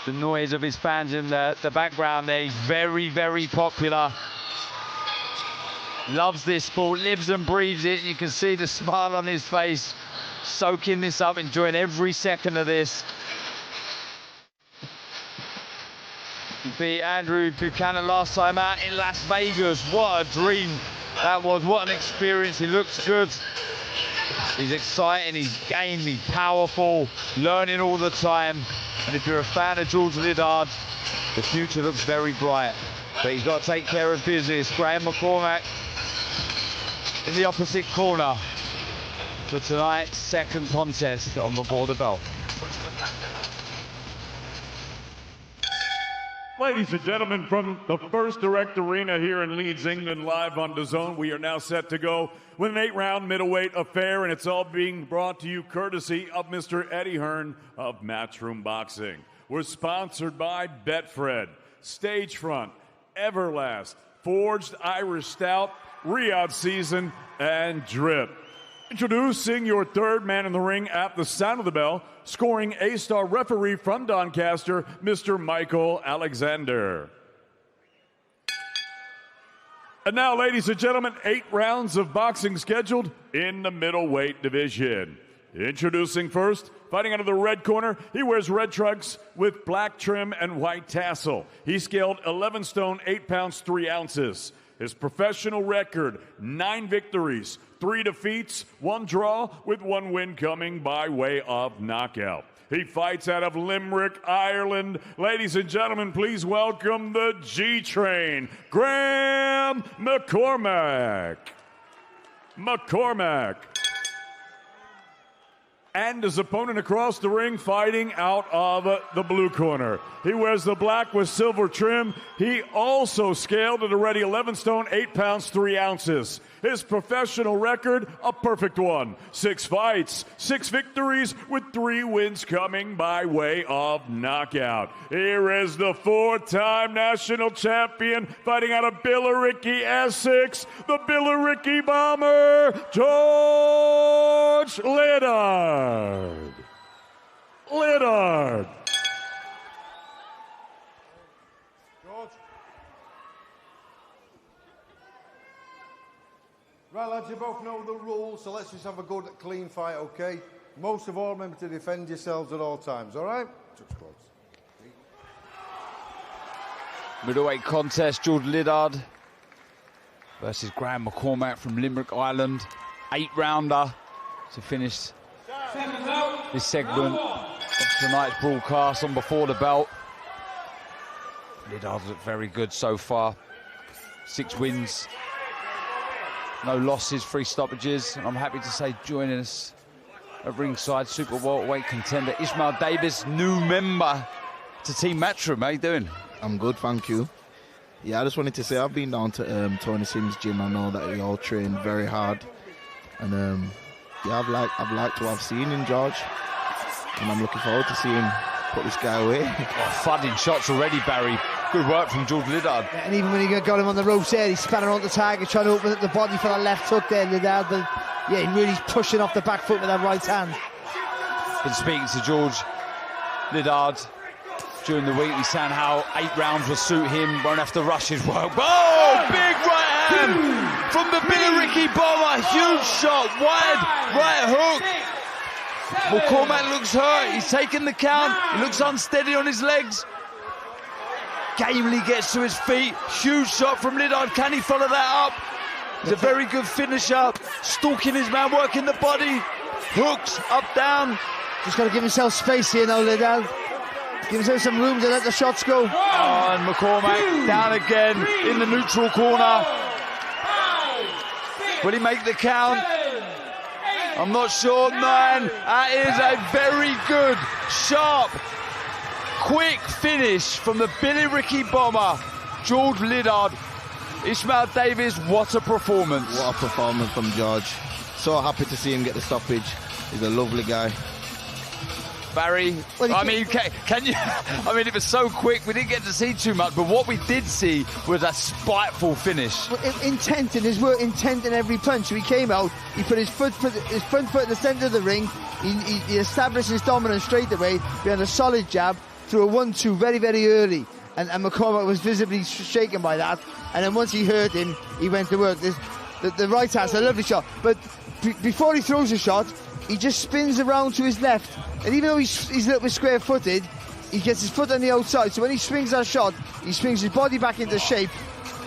the noise of his fans in the background there. He's very, very popular. Loves this sport, lives and breathes it. You can see the smile on his face, soaking this up, enjoying every second of this. He beat Andrew Buchanan last time out in Las Vegas. What a dream that was, what an experience. He looks good. He's exciting, he's game, he's powerful, learning all the time. And if you're a fan of George Liddard, the future looks very bright. But he's got to take care of business. Graham McCormack in the opposite corner. for tonight's second contest on the Border Bell. Ladies and gentlemen, from the First Direct Arena here in Leeds, England, live on DAZN, we are now set to go with an 8-round middleweight affair, and it's all being brought to you courtesy of Mr. Eddie Hearn of Matchroom Boxing. We're sponsored by Betfred, Stagefront, Everlast, Forged Irish Stout, Riyadh Season, and Drip. Introducing your third man in the ring at the sound of the bell, scoring A-star referee from Doncaster, Mr. Michael Alexander. And now, ladies and gentlemen, 8 rounds of boxing scheduled in the middleweight division. Introducing first, fighting out of the red corner, he wears red trunks with black trim and white tassel. He scaled 11 stone, 8 pounds, 3 ounces. His professional record, 9 victories, 3 defeats, 1 draw, with 1 win coming by way of knockout. He fights out of Limerick, Ireland. Ladies and gentlemen, please welcome the G-Train, Graham McCormack. And his opponent across the ring, fighting out of the blue corner. He wears the black with silver trim. He also scaled at already 11 stone, 8 pounds, 3 ounces. His professional record, a perfect one. 6 fights, 6 victories, with 3 wins coming by way of knockout. Here is the 4-time national champion, fighting out of Billericay, Essex, the Billericay Bomber, George Liddard. Right, lads, you both know the rules, so let's just have a good, clean fight, okay? Most of all, remember to defend yourselves at all times, all right? Middleweight contest, George Liddard versus Graham McCormack from Limerick, Ireland. 8-rounder to finish this segment of tonight's broadcast on Before the Belt. Liddard's looked very good so far. 6 wins, no losses, 3 stoppages. And I'm happy to say joining us at ringside, super welterweight contender Ismail Davis, new member to Team Matchroom. How you doing? I'm good, thank you. Yeah, I just wanted to say I've been down to Tony Sims' gym. I know that we all train very hard, and yeah, I've liked what I've seen in George, and I'm looking forward to seeing him put this guy away. Flooding shots already, Barry. Good work from George Liddard. Yeah, and even when he got him on the ropes there, he's spanning on the target, trying to open up the body for the left hook there, Liddard. But yeah, he really pushing off the back foot with that right hand. Been speaking to George Liddard during the week. He's saying how 8 rounds will suit him, won't have to rush his work. Oh, big right hand from the Billericay Bomber. Huge shot, wide right hook. McCormack looks hurt. He's taking the count. He looks unsteady on his legs. Gamely gets to his feet. Huge shot from Liddard. Can he follow that up? He's a very good finisher. Stalking his man, working the body. Hooks, up, down. Just got to give himself space here now, Liddard. Give himself some room to let the shots go. Oh, and McCormack down again in the neutral corner. Will he make the count? I'm not sure. 9. That is a very good, sharp, quick finish from the Billericay Bomber, George Liddard. Ismail Davis, what a performance. What a performance from George. So happy to see him get the stoppage. He's a lovely guy. Barry, I mean, can you? I mean, it was so quick, we didn't get to see too much, but what we did see was a spiteful finish. Intent in his work, intent in every punch. So he came out, he put his front foot in the centre of the ring, he established his dominance straight away, behind a solid jab, threw a 1-2 very, very early. And McCormack was visibly shaken by that. And then once he hurt him, he went to work. The right hand's a lovely shot. But before he throws a shot, he just spins around to his left. And even though he's a little bit square-footed, he gets his foot on the outside. So when he swings that shot, he swings his body back into shape.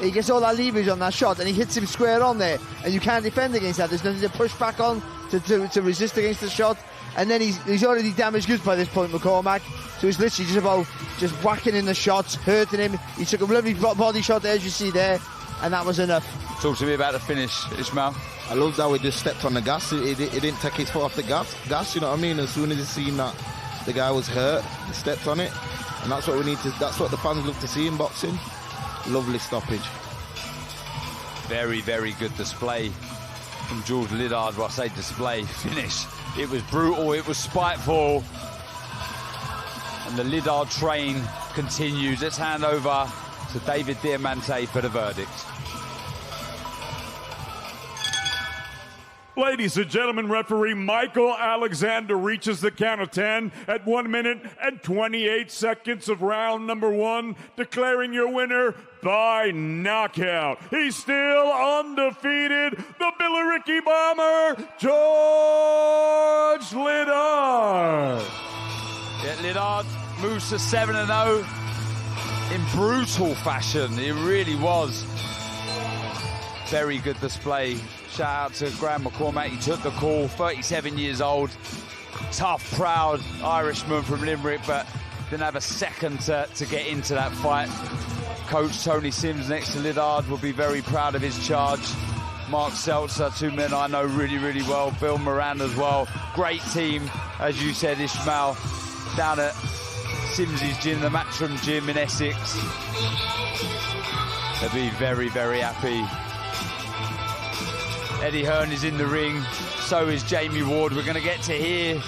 He gets all that leverage on that shot, and he hits him square on there. And you can't defend against that. There's nothing to push back on to resist against the shot. And then he's already damaged goods by this point, McCormack. So it's literally just about whacking in the shots, hurting him. He took a lovely body shot there, as you see there. and that was enough. Talk to me about the finish, Ismail. I love that we just stepped on the gas. He didn't take his foot off the gas, you know what I mean? As soon as he seen that the guy was hurt, he stepped on it. And that's what we need to, that's what the fans look to see in boxing. Lovely stoppage. Very, very good display from George Liddard. Well, I say display, finish. It was brutal, it was spiteful. And the Liddard train continues. Let's hand over to David Diamante for the verdict. Ladies and gentlemen, referee Michael Alexander reaches the count of 10 at 1 minute and 28 seconds of round number 1, declaring your winner by knockout. He's still undefeated, the Billericay Bomber, George Liddard. Yeah, Liddard moves to 7-0 in brutal fashion. It really was. Very good display. Shout out to Graham McCormack. He took the call, 37 years old. Tough, proud Irishman from Limerick, but didn't have a second to get into that fight. Coach Tony Sims next to Liddard will be very proud of his charge. Mark Seltzer, two men I know really, really well. Bill Moran as well. Great team, as you said, Ishmael, down at Sims's gym, the Matchroom gym in Essex. They'll be very, very happy. Eddie Hearn is in the ring, so is Jamie Ward. We're going to get to hear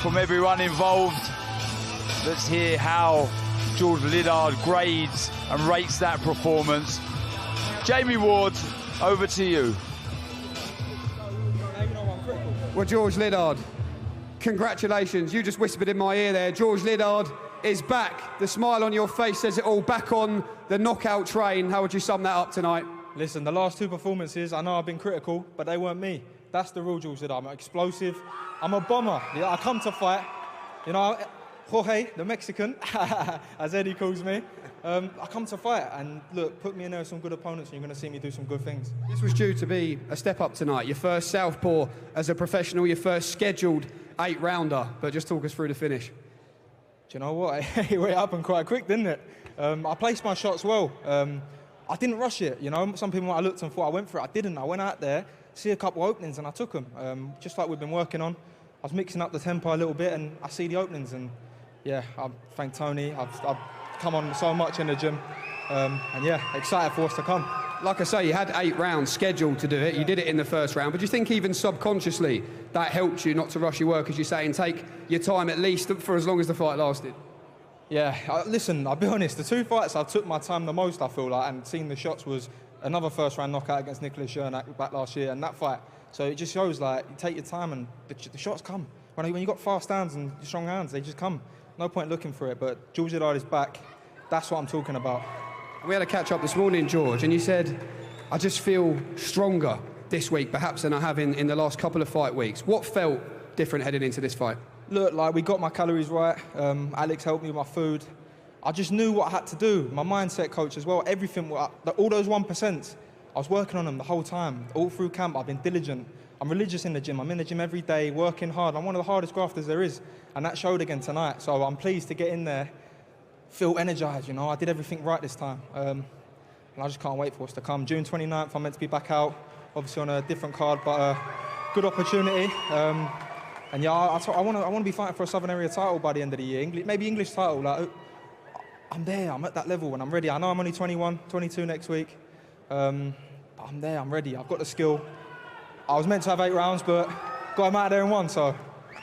from everyone involved. Let's hear how George Liddard grades and rates that performance. Jamie Ward, over to you. Well, George Liddard, congratulations. You just whispered in my ear there. George Liddard is back. The smile on your face says it all. Back on the knockout train. How would you sum that up tonight? Listen, the last two performances, I know I've been critical, but they weren't me. That's the real George Liddard. I'm explosive. I'm a bomber. Yeah, I come to fight. You know, Jorge, the Mexican, as Eddie calls me. I come to fight, and look, put me in there with some good opponents, and you're going to see me do some good things. This was due to be a step up tonight. Your first southpaw as a professional, your first scheduled 8-rounder. But just talk us through the finish. Do you know what? It went up quick, didn't it? I placed my shots well. I didn't rush it, you know. Some people might have looked and thought I went for it. I didn't. I went out there, see a couple openings, and I took them. Just like we've been working on. I was mixing up the tempo a little bit, and I see the openings. And yeah, I thank Tony. I've come on so much in the gym, and yeah, excited for what's to come. Like I say, you had 8 rounds scheduled to do it. You did it in the first round, but do you think even subconsciously that helped you not to rush your work, as you say, and take your time at least for as long as the fight lasted? Yeah, listen, I'll be honest, the two fights I took my time the most, I feel like, and seeing the shots was another first-round knockout against Nicholas Shernack back last year, and that fight. So it just shows, like, you take your time and the shots come. When you've got fast hands and strong hands, they just come. No point looking for it, but George Liddard is back. That's what I'm talking about. We had a catch-up this morning, George, and you said, I just feel stronger this week, perhaps, than I have in the last couple of fight weeks. What felt different heading into this fight? Look, like, we got my calories right. Alex helped me with my food. I just knew what I had to do. My mindset coach as well, everything. All those 1%, I was working on them the whole time. All through camp, I've been diligent. I'm religious in the gym. I'm in the gym every day, working hard. I'm one of the hardest grafters there is. And that showed again tonight. So I'm pleased to get in there, feel energized, you know. I did everything right this time. And I just can't wait for us to come. June 29th, I'm meant to be back out, obviously on a different card, but good opportunity. And yeah, I want to be fighting for a Southern Area title by the end of the year. Maybe English title. Like, I'm there. I'm at that level, and I'm ready. I know I'm only 21, 22 next week. But I'm there. I'm ready. I've got the skill. I was meant to have 8 rounds, but got him out of there in 1. So.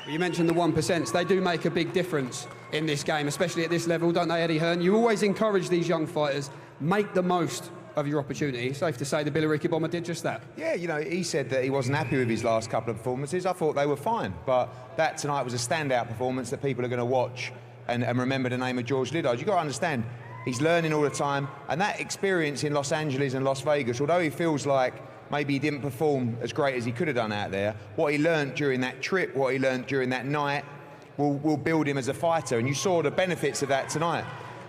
You mentioned the 1%. They do make a big difference in this game, especially at this level, don't they, Eddie Hearn? You always encourage these young fighters, make the most of your opportunity. Safe to say the Billericay Bomber did just that. Yeah, you know, he said that he wasn't happy with his last couple of performances. I thought they were fine, but that tonight was a standout performance that people are going to watch and remember the name of George Liddard. You've got to understand, he's learning all the time, and that experience in Los Angeles and Las Vegas, although he feels like maybe he didn't perform as great as he could have done out there, what he learned during that trip, what he learned during that night will build him as a fighter, and you saw the benefits of that tonight.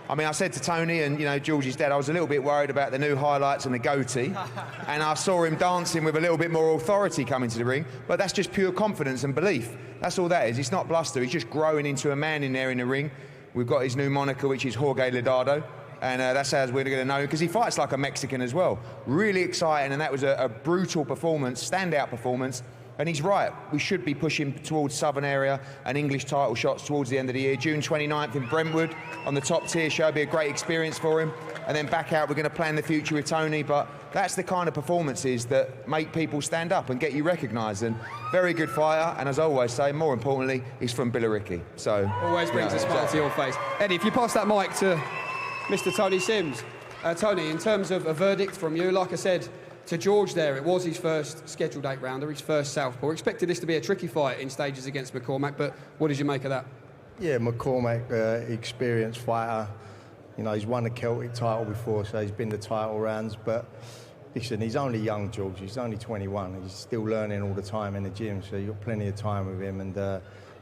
I mean, I said to Tony and, you know, George's dad, I was a little bit worried about the new highlights and the goatee. And I saw him dancing with a little bit more authority coming to the ring. But that's just pure confidence and belief. That's all that is. It's not bluster. He's just growing into a man in there in the ring. We've got his new moniker, which is Jorge Lidardo. And that's how we're going to know, because he fights like a Mexican as well. Really exciting, and that was a brutal performance, standout performance. And he's right, we should be pushing towards Southern area and English title shots towards the end of the year. June 29th in Brentwood on the top tier show, be a great experience for him. And then back out, we're going to plan the future with Tony, but that's the kind of performances that make people stand up and get you recognised. And very good fighter, and as I always say, more importantly, he's from Billericay. So always brings a smile to your face. Eddie, if you pass that mic to Mr. Tony Sims. Tony, in terms of a verdict from you, like I said to George there, it was his first scheduled 8-rounder, his first southpaw. Expected this to be a tricky fight in stages against McCormack, but what did you make of that? Yeah, McCormack, experienced fighter. You know, he's won the Celtic title before, so he's been the title rounds. But listen, he's only young, George. He's only 21. He's still learning all the time in the gym, so you've got plenty of time with him. And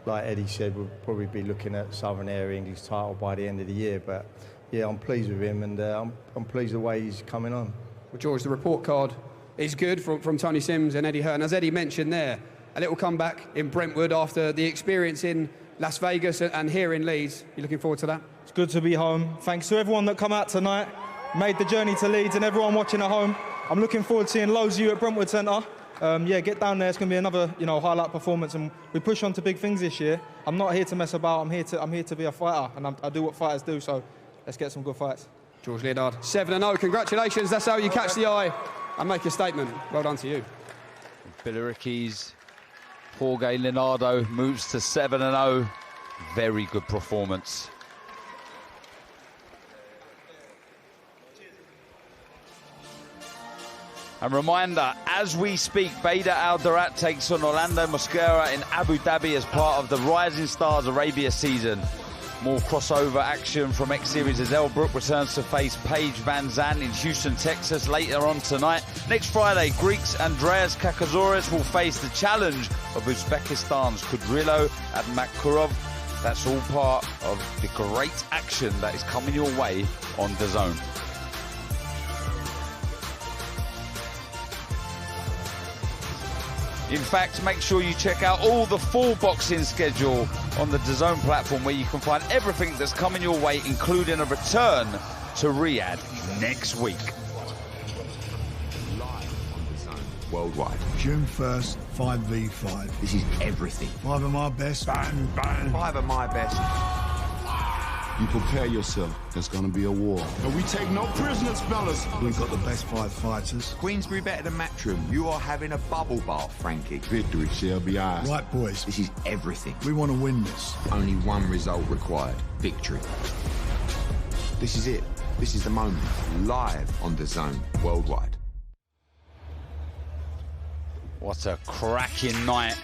like Eddie said, we'll probably be looking at Southern Area English title by the end of the year. But yeah, I'm pleased with him, and I'm pleased the way he's coming on. Well, George, the report card is good from Tony Sims and Eddie Hearn. As Eddie mentioned there, a little comeback in Brentwood after the experience in Las Vegas and here in Leeds. You looking forward to that? It's good to be home. Thanks to everyone that come out tonight, made the journey to Leeds, and everyone watching at home. I'm looking forward to seeing loads of you at Brentwood Centre. Yeah, get down there. It's going to be another, highlight performance, and we push on to big things this year. I'm not here to mess about. I'm here to be a fighter, and I do what fighters do. So let's get some good fights. George Liddard, 7-0. Congratulations. That's how you catch the eye and make a statement. Well done to you. Billericay's Jorge Leonardo moves to 7-0. Very good performance. And reminder, as we speak, Bader Aldarat takes on Orlando Mosquera in Abu Dhabi as part of the Rising Stars Arabia season. More crossover action from X-Series as Elbrook returns to face Paige Van Zandt in Houston, Texas later on tonight. Next Friday, Greeks Andreas Kakazouris will face the challenge of Uzbekistan's Kudrylo Admakkurov. That's all part of the great action that is coming your way on DAZN. In fact, make sure you check out all the full boxing schedule on the DAZN platform, where you can find everything that's coming your way, including a return to Riyadh next week. Worldwide. June 1st, 5v5. This is everything. 5 of my best. Bang, bang. 5 of my best. You prepare yourself. There's going to be a war. And we take no prisoners, fellas. We've got the best 5 fighters. Queensbury better than Matchroom. You are having a bubble bath, Frankie. Victory shall be ours. Right, boys. This is everything. We want to win this. Only one result required. Victory. This is it. This is the moment. Live on DAZN worldwide. What a cracking night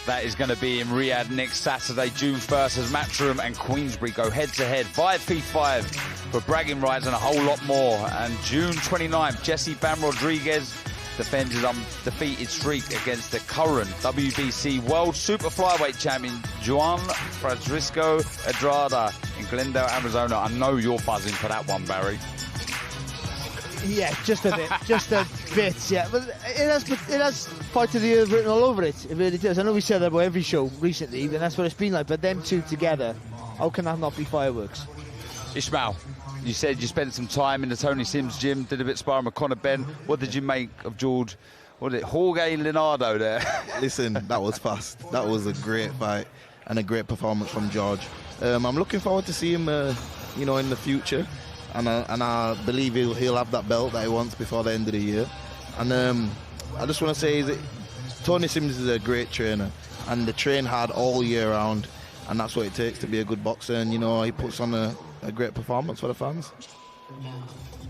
that is going to be in Riyadh next Saturday, June 1st, as Matchroom and Queensbury go head-to-head, 5v5 for bragging rights and a whole lot more. And June 29th, Jesse Bam Rodriguez defends his undefeated streak against the current WBC World Super Flyweight Champion, Juan Francisco Estrada in Glendale, Arizona. I know you're buzzing for that one, Barry. Yeah, just a bit, yeah. But it has Fight of the Year written all over it. It really does. I know we said that about every show recently, and that's what it's been like. But them two together, how can that not be fireworks? Ishmael, you said you spent some time in the Tony Sims gym, did a bit of sparring with Conor Ben. What did you make of George? What was it, Jorge Leonardo there? Listen, that was fast. That was a great fight and a great performance from George. I'm looking forward to seeing him, in the future. And I believe he'll have that belt that he wants before the end of the year. And I just want to say that Tony Sims is a great trainer, and they train hard all year round, and that's what it takes to be a good boxer. And he puts on a great performance for the fans.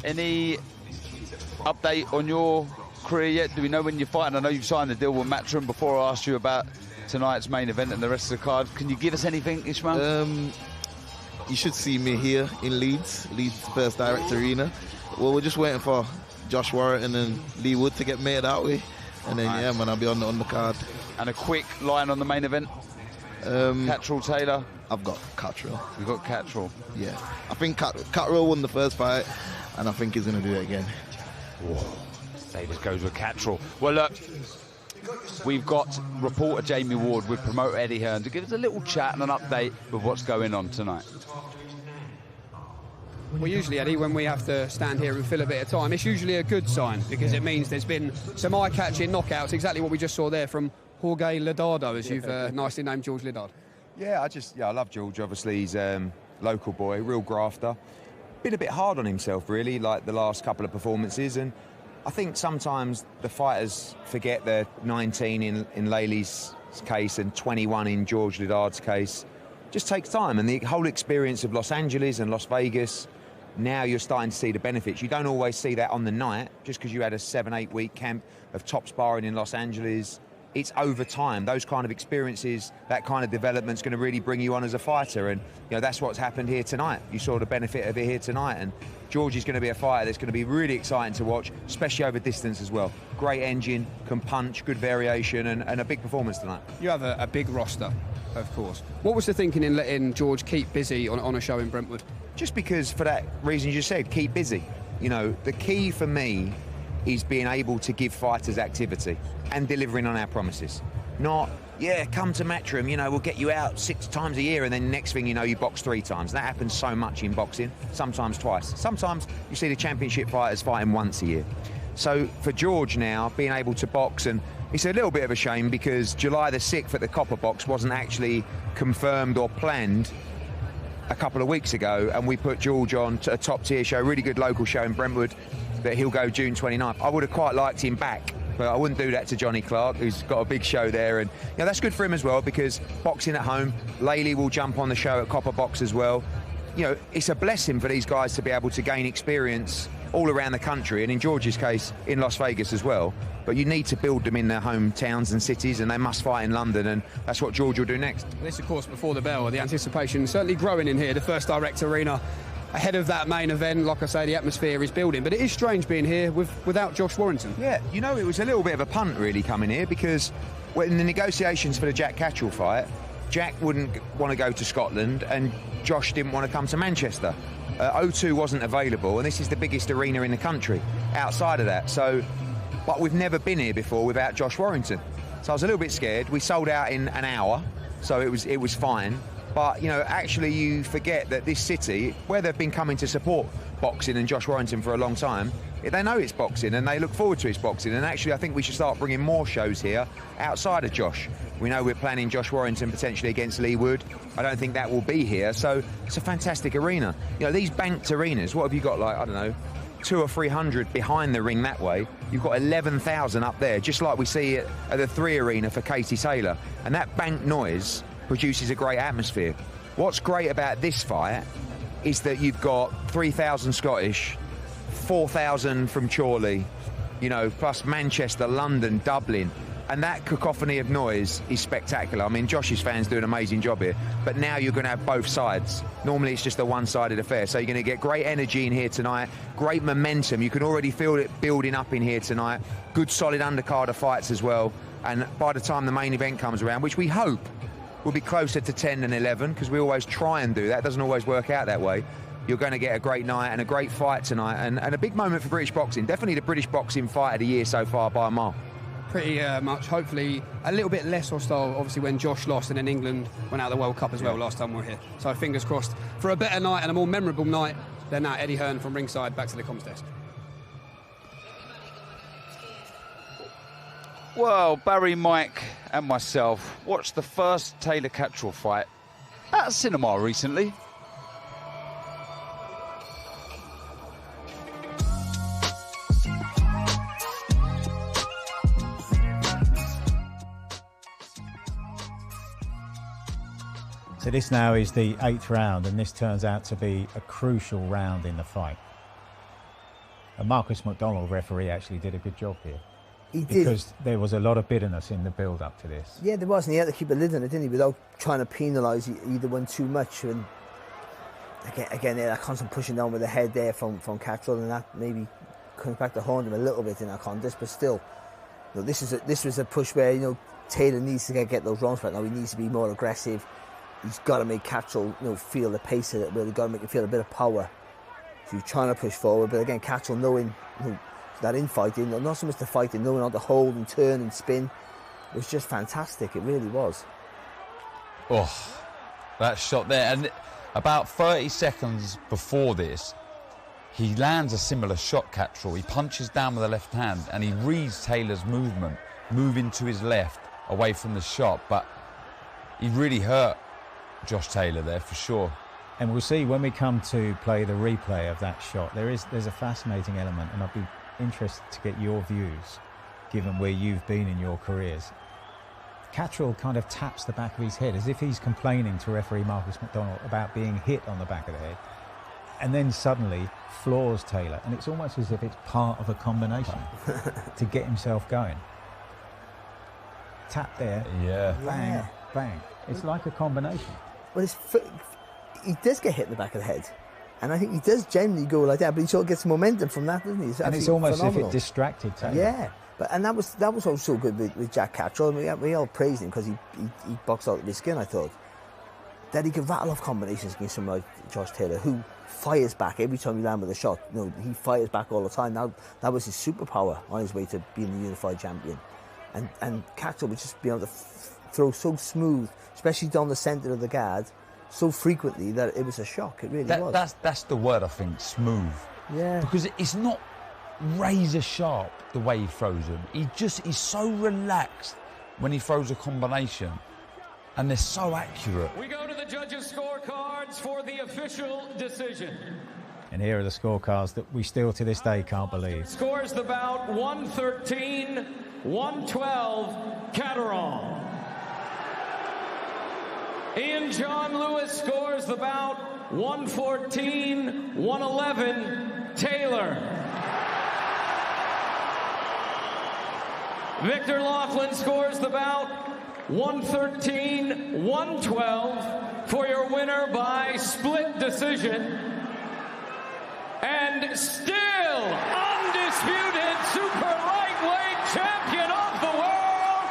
Any update on your career yet? Do we know when you're fighting? I know you've signed a deal with Matchroom. Before I asked you about tonight's main event and the rest of the card, can you give us anything, Ishmael? You should see me here in Leeds First Direct Arena. Well, we're just waiting for Josh Warrington and Lee Wood to get made that way. And then, yeah, man, I'll be on the undercard. And a quick line on the main event? Catterall Taylor? I've got Catterall. You've got Catterall? Yeah. I think Catterall won the first fight, and I think he's going to do it again. Whoa. Davis goes with Catterall. Well, look, we've got reporter Jamie Ward with promoter Eddie Hearn to give us a little chat and an update with what's going on tonight. Well, usually, Eddie, when we have to stand here and fill a bit of time, it's usually a good sign because it means there's been some eye-catching knockouts, exactly what we just saw there from Jorge Liddardo, as you've nicely named George Liddard. Yeah, I love George. Obviously, he's local boy, real grafter. Been a bit hard on himself, really, like the last couple of performances, and I think sometimes the fighters forget they're 19 in Leli's case and 21 in George Liddard's case. Just takes time, and the whole experience of Los Angeles and Las Vegas, now you're starting to see the benefits. You don't always see that on the night, just because you had a 7-8 week camp of top sparring in Los Angeles. It's over time. Those kind of experiences, that kind of development's going to really bring you on as a fighter, and that's what's happened here tonight. You saw the benefit of it here tonight, and George is going to be a fighter that's going to be really exciting to watch, especially over distance as well. Great engine, can punch, good variation, and a big performance tonight. You have a big roster, of course. What was the thinking in letting George keep busy on a show in Brentwood? Just because, for that reason you said, keep busy. The key for me is being able to give fighters activity and delivering on our promises. Not, come to Matchroom, we'll get you out 6 times a year, and then next thing you know, you box 3 times. That happens so much in boxing, sometimes twice. Sometimes you see the championship fighters fighting once a year. So for George now, being able to box, and it's a little bit of a shame because July the 6th at the Copper Box wasn't actually confirmed or planned a couple of weeks ago, and we put George on to a top-tier show, really good local show in Brentwood, that he'll go June 29th. I would have quite liked him back, but I wouldn't do that to Johnny Clark, who's got a big show there, and that's good for him as well, because boxing at home, Leli will jump on the show at Copper Box as well. It's a blessing for these guys to be able to gain experience all around the country, and in George's case, in Las Vegas as well. But you need to build them in their hometowns and cities, and they must fight in London, and that's what George will do next. This, of course, before the bell, the anticipation certainly growing in here, the First Direct Arena. Ahead of that main event, like I say, the atmosphere is building, but it is strange being here without Josh Warrington. Yeah, it was a little bit of a punt really coming here, because in the negotiations for the Jack Catterall fight, Jack wouldn't want to go to Scotland and Josh didn't want to come to Manchester. O2 wasn't available, and this is the biggest arena in the country outside of that. But we've never been here before without Josh Warrington. So I was a little bit scared. We sold out in an hour, so it was fine. But, actually you forget that this city, where they've been coming to support boxing and Josh Warrington for a long time, they know it's boxing and they look forward to his boxing. And actually I think we should start bringing more shows here outside of Josh. We know we're planning Josh Warrington potentially against Lee Wood. I don't think that will be here. So it's a fantastic arena. These banked arenas, what have you got, like, I don't know, 200 or 300 behind the ring that way. You've got 11,000 up there, just like we see at the 3 Arena for Katie Taylor. And that banked noise produces a great atmosphere. What's great about this fight is that you've got 3,000 Scottish, 4,000 from Chorley, plus Manchester, London, Dublin, and that cacophony of noise is spectacular. I mean, Josh's fans do an amazing job here, but now you're going to have both sides. Normally it's just a one-sided affair, so you're going to get great energy in here tonight, great momentum. You can already feel it building up in here tonight. Good solid undercard of fights as well, and by the time the main event comes around, which we hope will be closer to 10 than 11, because we always try and do that. It doesn't always work out that way. You're going to get a great night and a great fight tonight, and a big moment for British boxing. Definitely the British boxing fight of the year so far by a mile. Pretty much, hopefully a little bit less hostile, obviously, when Josh lost and then England went out of the World Cup as well last time we were here. So fingers crossed for a better night and a more memorable night than that. Eddie Hearn from ringside, back to the comms desk. Well, Barry, Mike and myself watched the first Taylor Catterall fight at a cinema recently. So this now is the 8th round, and this turns out to be a crucial round in the fight. And Marcus McDonald, referee, actually did a good job here. He did. Because there was a lot of bitterness in the build-up to this. Yeah, there was, and he had to keep a lid on it, didn't he, without trying to penalise either one too much. And again, that constant pushing down with the head there from Catterall, and that maybe comes back to haunt him a little bit in that contest. But still, this was a push where Taylor needs to get those rounds back now. He needs to be more aggressive. He's got to make Catterall feel the pace of it. Really got to make him feel a bit of power. So he's trying to push forward, but again, Catterall knowing that infighting, not so much the fighting, knowing how to hold and turn and spin, was just fantastic. It really was. Oh, that shot there. And about 30 seconds before this, He lands a similar shot, Catterall. He punches down with the left hand and he reads Taylor's movement, moving to his left, away from the shot. But he really hurt Josh Taylor there for sure. And we'll see when we come to play the replay of that shot. There's a fascinating element, and I'd be interested to get your views, given where you've been in your careers. Catterall kind of taps the back of his head as if he's complaining to referee Marcus McDonald about being hit on the back of the head, and then suddenly floors Taylor, and it's almost as if it's part of a combination to get himself going. Tap there, bang, bang. It's like a combination. Well, he does get hit in the back of the head, and I think he does generally go like that, but he sort of gets momentum from that, doesn't he? And it's almost as if it distracted Taylor. Yeah, and that was also so good with Jack Catterall. We all praised him because he boxed out of his skin, I thought. That he could rattle off combinations against someone like Josh Taylor, who fires back every time he lands with a shot. You know, he fires back all the time. Now that was his superpower on his way to being the unified champion. And Catterall would just be able to throw so smooth, especially down the centre of the guard, so frequently that it was a shock. It really was. That's the word, I think, smooth. Yeah. Because it's not razor sharp the way he throws them. He's so relaxed when he throws a combination, and they're so accurate. We go to the judges' scorecards for the official decision. And here are the scorecards that we still to this day can't believe. Scores the bout 113, 112, Catterall. Ian John Lewis scores the bout 114, 111, Taylor. Victor Laughlin scores the bout 113, 112 for your winner by split decision. And still undisputed super lightweight champion of the world,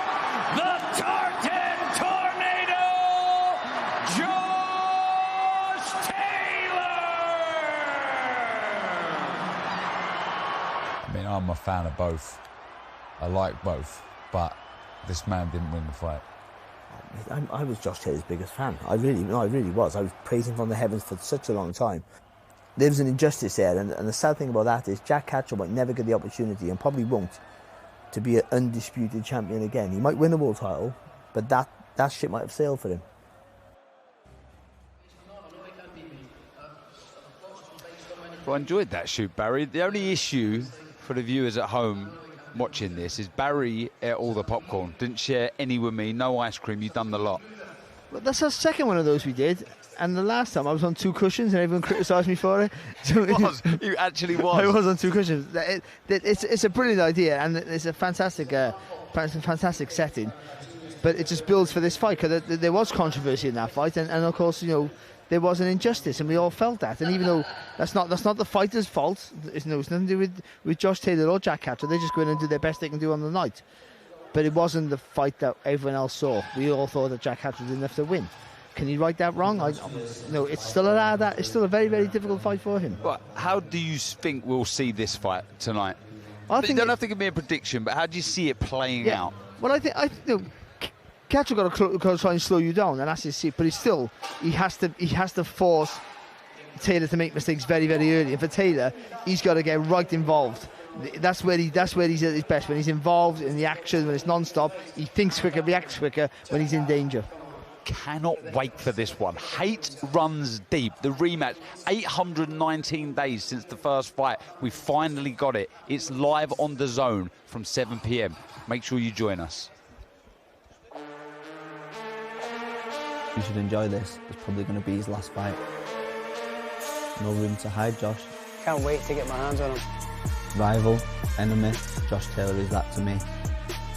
the Tartan Tornado, Josh Taylor! I mean, I'm a fan of both. I like both, but this man didn't win the fight. I was Josh Taylor's biggest fan. I really was. I was praising from the heavens for such a long time. There's an injustice there, and the sad thing about that is Jack Catterall might never get the opportunity, and probably won't, to be an undisputed champion again. He might win a world title, but that ship might have sailed for him. Well, I enjoyed that shoot, Barry. The only issue for the viewers at home watching this is Barry ate all the popcorn, didn't share any with me, no ice cream. You've done the lot. Well, that's our second one of those we did, and the last time I was on 2 cushions and everyone criticised me for it. So you actually was. I was on 2 cushions. It's a brilliant idea, and it's a fantastic setting, but it just builds for this fight, because there was controversy in that fight, and of course, you know, there was an injustice, and we all felt that. And even though that's not the fighter's fault, it's nothing to do with Josh Taylor or Jack Catterall. They just go in and do their best they can do on the night. But it wasn't the fight that everyone else saw. We all thought that Jack Catterall didn't have to win. Can he right that wrong? No, it's still a very, very difficult fight for him. But how do you think we'll see this fight tonight? You don't have to give me a prediction, but how do you see it playing out? Well, I think Catterall got to try and slow you down, and that's his seat. But he has to force Taylor to make mistakes very, very early. And for Taylor, he's got to get right involved. That's where he's at his best, when he's involved in the action, when it's non-stop. He thinks quicker, reacts quicker when he's in danger. Cannot wait for this one. Hate runs deep. The rematch, 819 days since the first fight. We finally got it. It's live on DAZN from 7 p.m. Make sure you join us. You should enjoy this. It's probably going to be his last fight. No room to hide, Josh. Can't wait to get my hands on him. Rival, enemy, Josh Taylor is that to me.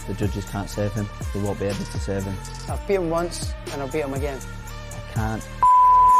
The judges can't save him. They won't be able to save him. I've beat him once and I'll beat him again. I can't